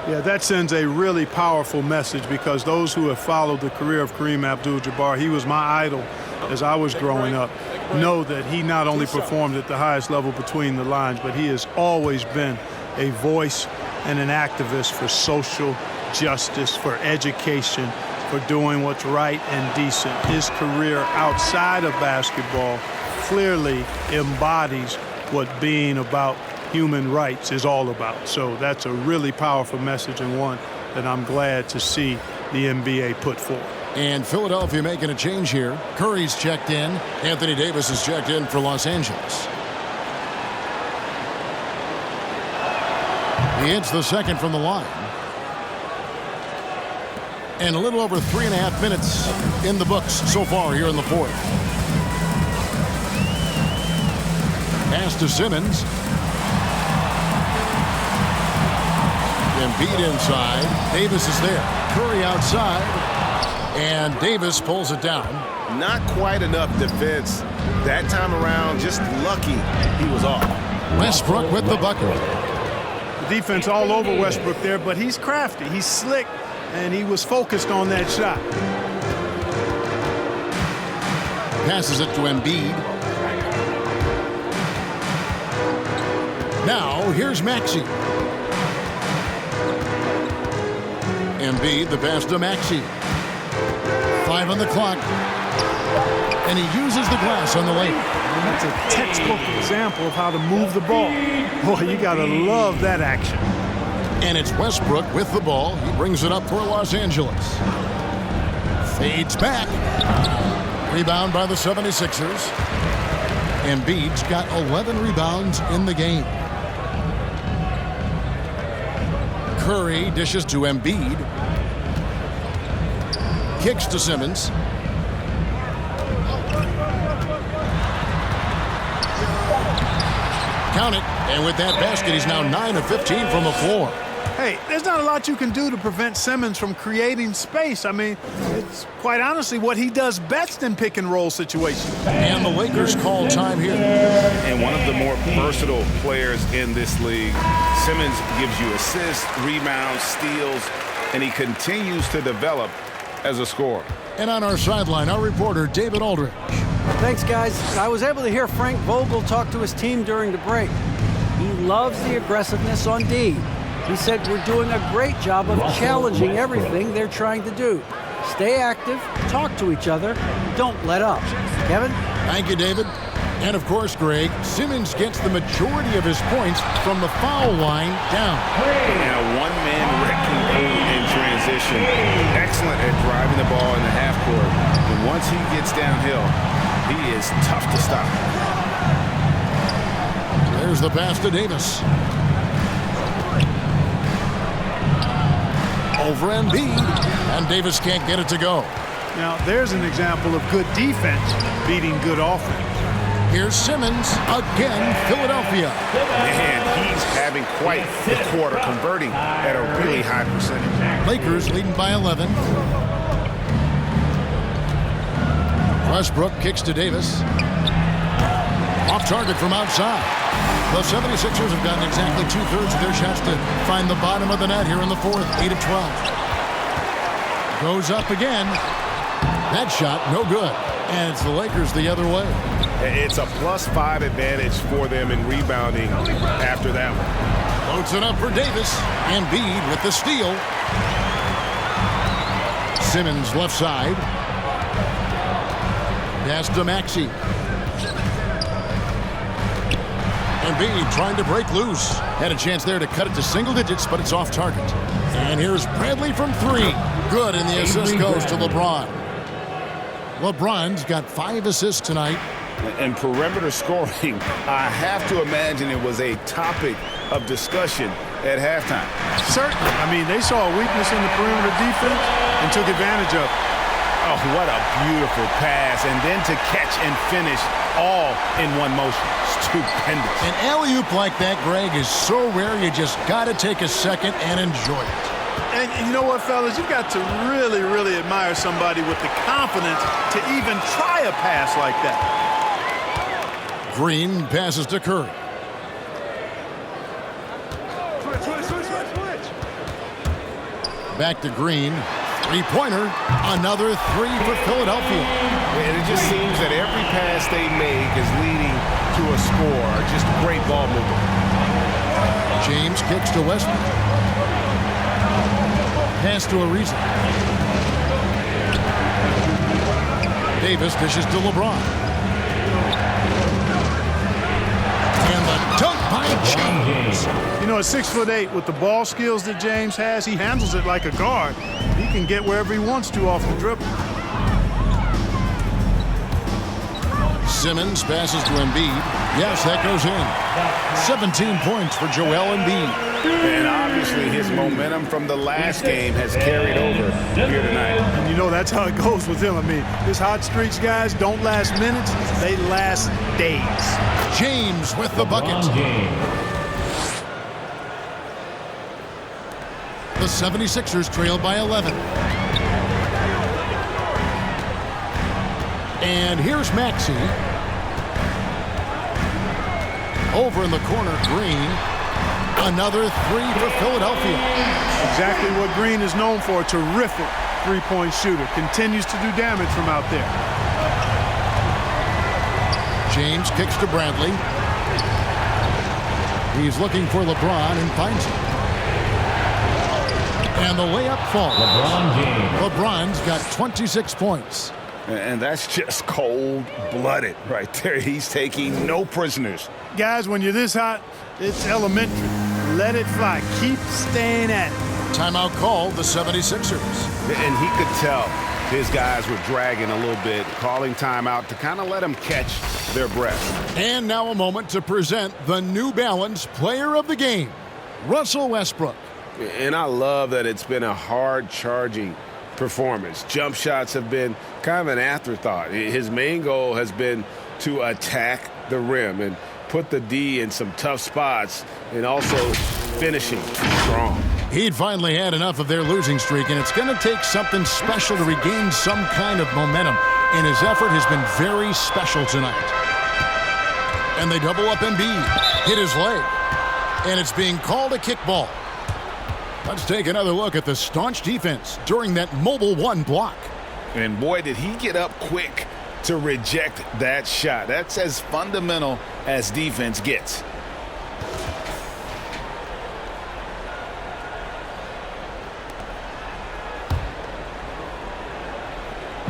Yeah, that sends a really powerful message because those who have followed the career of Kareem Abdul-Jabbar, he was my idol as I was growing up, know that he not only performed at the highest level between the lines, but he has always been a voice and an activist for social justice, for education, for doing what's right and decent. His career outside of basketball clearly embodies what being about human rights is all about. So that's a really powerful message, and one that I'm glad to see the NBA put forward. And Philadelphia making a change here. Curry's checked in. Anthony Davis is checked in for Los Angeles. He hits the second from the line. And a little over 3.5 minutes in the books so far here in the fourth. Pass to Simmons. Embiid inside. Davis is there. Curry outside. And Davis pulls it down. Not quite enough defense that time around. Just lucky he was off. Westbrook with the bucket. The defense all over Westbrook there, but he's crafty. He's slick, and he was focused on that shot. Passes it to Embiid. Now, here's Maxey. Embiid, the pass to Maxey. 5 on the clock. And he uses the glass on the lane. That's a textbook example of how to move the ball. Boy, you got to love that action. And it's Westbrook with the ball. He brings it up for Los Angeles. Fades back. Rebound by the 76ers. Embiid's got 11 rebounds in the game. Curry dishes to Embiid. Kicks to Simmons. Count it. And with that basket, he's now 9 of 15 from the floor. Hey, there's not a lot you can do to prevent Simmons from creating space. I mean, it's quite honestly what he does best in pick-and-roll situations. And the Lakers call time here. And one of the more versatile players in this league. Simmons gives you assists, rebounds, steals, and he continues to develop as a scorer. And on our sideline, our reporter, David Aldridge. Thanks, guys. I was able to hear Frank Vogel talk to his team during the break. He loves the aggressiveness on D. He said we're doing a great job of challenging everything they're trying to do. Stay active, talk to each other, don't let up. Kevin? Thank you, David. And of course, Greg, Simmons gets the majority of his points from the foul line down. And a one-man wrecking crew in transition. Excellent at driving the ball in the half court. And once he gets downhill, he is tough to stop. There's the pass to Davis. Over Embiid, and Davis can't get it to go. Now, there's an example of good defense beating good offense. Here's Simmons again, Philadelphia. And he's having quite the quarter, converting at a really high percentage. Lakers leading by 11. Westbrook kicks to Davis. Off target from outside. The 76ers have gotten exactly 2/3 of their shots to find the bottom of the net here in the fourth, 8 of 12. Goes up again. That shot, no good. And it's the Lakers the other way. It's a +5 advantage for them in rebounding after that one. Floats it up for Davis. Embiid with the steal. Simmons left side. Pass to Maxey. Embiid trying to break loose. Had a chance there to cut it to single digits, but it's off target. And here's Bradley from 3. Good, and the assist goes to LeBron. LeBron's got 5 assists tonight. And perimeter scoring, I have to imagine it was a topic of discussion at halftime. Certainly. I mean, they saw a weakness in the perimeter defense and took advantage of it. Oh, what a beautiful pass. And then to catch and finish all in one motion. Stupendous. An alley-oop like that, Greg, is so rare you just got to take a second and enjoy it. And you know what, fellas? You've got to really, really admire somebody with the confidence to even try a pass like that. Green passes to Curry. Back to Green. Three-pointer. Another 3 for Philadelphia. And it just seems that every pass they make is leading to a score. Just great ball movement. James kicks to Westbrook. Pass to Ariza. Davis dishes to LeBron. And the dunk by James. You know, at 6'8", with the ball skills that James has, he handles it like a guard. He can get wherever he wants to off the dribble. Simmons passes to Embiid. Yes, that goes in. 17 points for Joel Embiid. And obviously his momentum from the last game has carried over here tonight. And you know, that's how it goes with him. I mean, his hot streaks, guys, don't last minutes. They last days. James with the bucket. The 76ers trail by 11. And here's Maxey. Over in the corner, Green. Another 3 for Philadelphia. Exactly what Green is known for. Terrific three-point shooter. Continues to do damage from out there. James kicks to Bradley. He's looking for LeBron and finds him. And the layup falls. LeBron's got 26 points. And that's just cold-blooded right there. He's taking no prisoners. Guys, when you're this hot, it's elementary. Let it fly. Keep staying at it. Timeout called the 76ers. And he could tell his guys were dragging a little bit, calling timeout to kind of let them catch their breath. And now a moment to present the New Balance Player of the Game, Russell Westbrook. And I love that it's been a hard-charging performance. Jump shots have been kind of an afterthought. His main goal has been to attack the rim and put the D in some tough spots and also finishing strong. He'd finally had enough of their losing streak, and it's going to take something special to regain some kind of momentum. And his effort has been very special tonight. And they double up Embiid. Hit his leg. And it's being called a kickball. Let's take another look at the staunch defense during that mobile 1 block. And boy, did he get up quick to reject that shot. That's as fundamental as defense gets.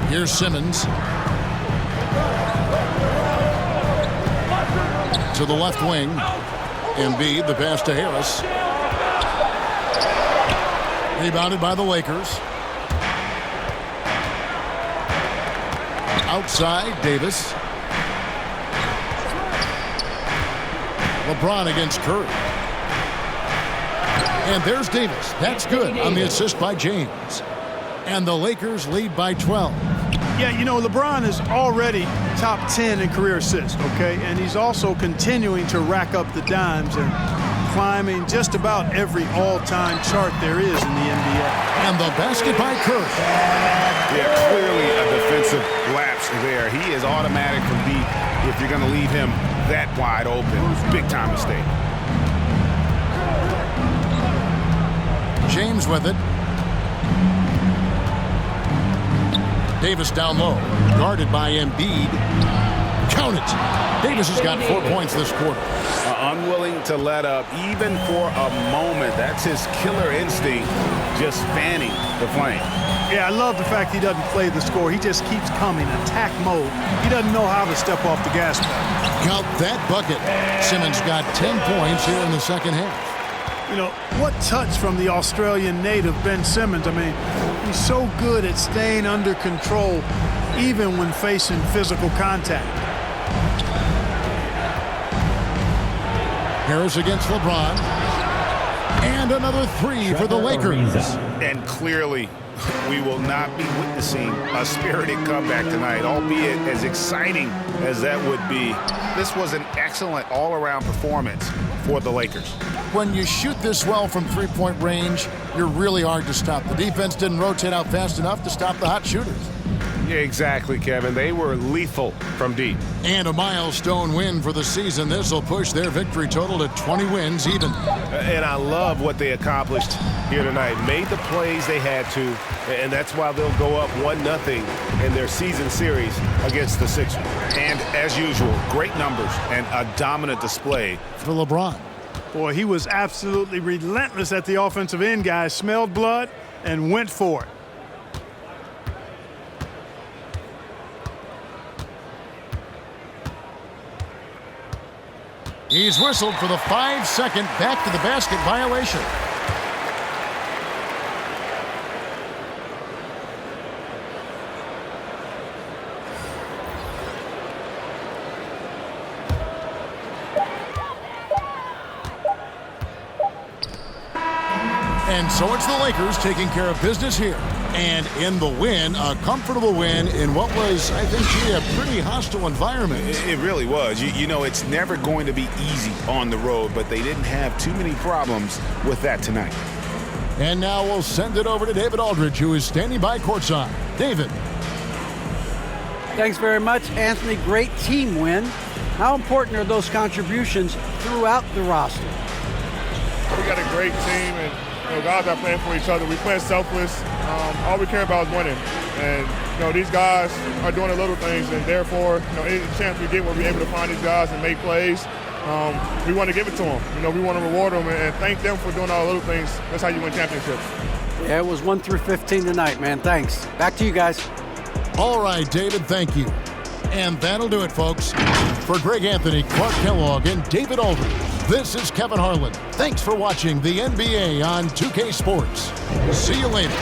Here's Simmons. To the left wing. Embiid, the pass to Harris. Rebounded by the Lakers. Outside, Davis. LeBron against Curry. And there's Davis. That's good on the assist by James. And the Lakers lead by 12. Yeah, you know, LeBron is already top 10 in career assists, okay? And he's also continuing to rack up the dimes and climbing just about every all-time chart there is in the NBA. And the basket by Curry. Yeah, clearly a defensive lapse there. He is automatic from deep if you're going to leave him that wide open. Big-time mistake. James with it. Davis down low. Guarded by Embiid. Count it. Davis has got 4 points this quarter. Unwilling to let up even for a moment. That's his killer instinct, just fanning the flame. Yeah, I love the fact he doesn't play the score. He just keeps coming, attack mode. He doesn't know how to step off the gas pedal. Count that bucket. Simmons got 10 points here in the second half. You know, what touch from the Australian native, Ben Simmons. I mean, he's so good at staying under control, even when facing physical contact. Harris against LeBron. And another three for the Lakers. And clearly, we will not be witnessing a spirited comeback tonight, albeit as exciting as that would be. This was an excellent all-around performance for the Lakers. When you shoot this well from three-point range, you're really hard to stop. The defense didn't rotate out fast enough to stop the hot shooters. Yeah, exactly, Kevin. They were lethal from deep. And a milestone win for the season. This will push their victory total to 20 wins even. And I love what they accomplished here tonight. Made the plays they had to, and that's why they'll go up 1-0 in their season series against the Sixers. And as usual, great numbers and a dominant display for LeBron. Boy, he was absolutely relentless at the offensive end, guys. Smelled blood and went for it. He's whistled for the 5-second back-to-the-basket violation. And so it's the Lakers taking care of business here. And in the win, a comfortable win in what was, I think, a pretty hostile environment. It really was. You know, it's never going to be easy on the road, but they didn't have too many problems with that tonight. And now we'll send it over to David Aldridge, who is standing by courtside. David. Thanks very much, Anthony. Great team win. How important are those contributions throughout the roster? We got a great team, and guys are playing for each other. We play selfless. All we care about is winning. And, these guys are doing the little things, and therefore, any chance we get where we're able to find these guys and make plays, we want to give it to them. We want to reward them and thank them for doing all the little things. That's how you win championships. Yeah, it was 1-15 tonight, man. Thanks. Back to you guys. All right, David, thank you. And that'll do it, folks. For Greg Anthony, Clark Kellogg, and David Aldridge, this is Kevin Harlan. Thanks for watching the NBA on 2K Sports. See you later.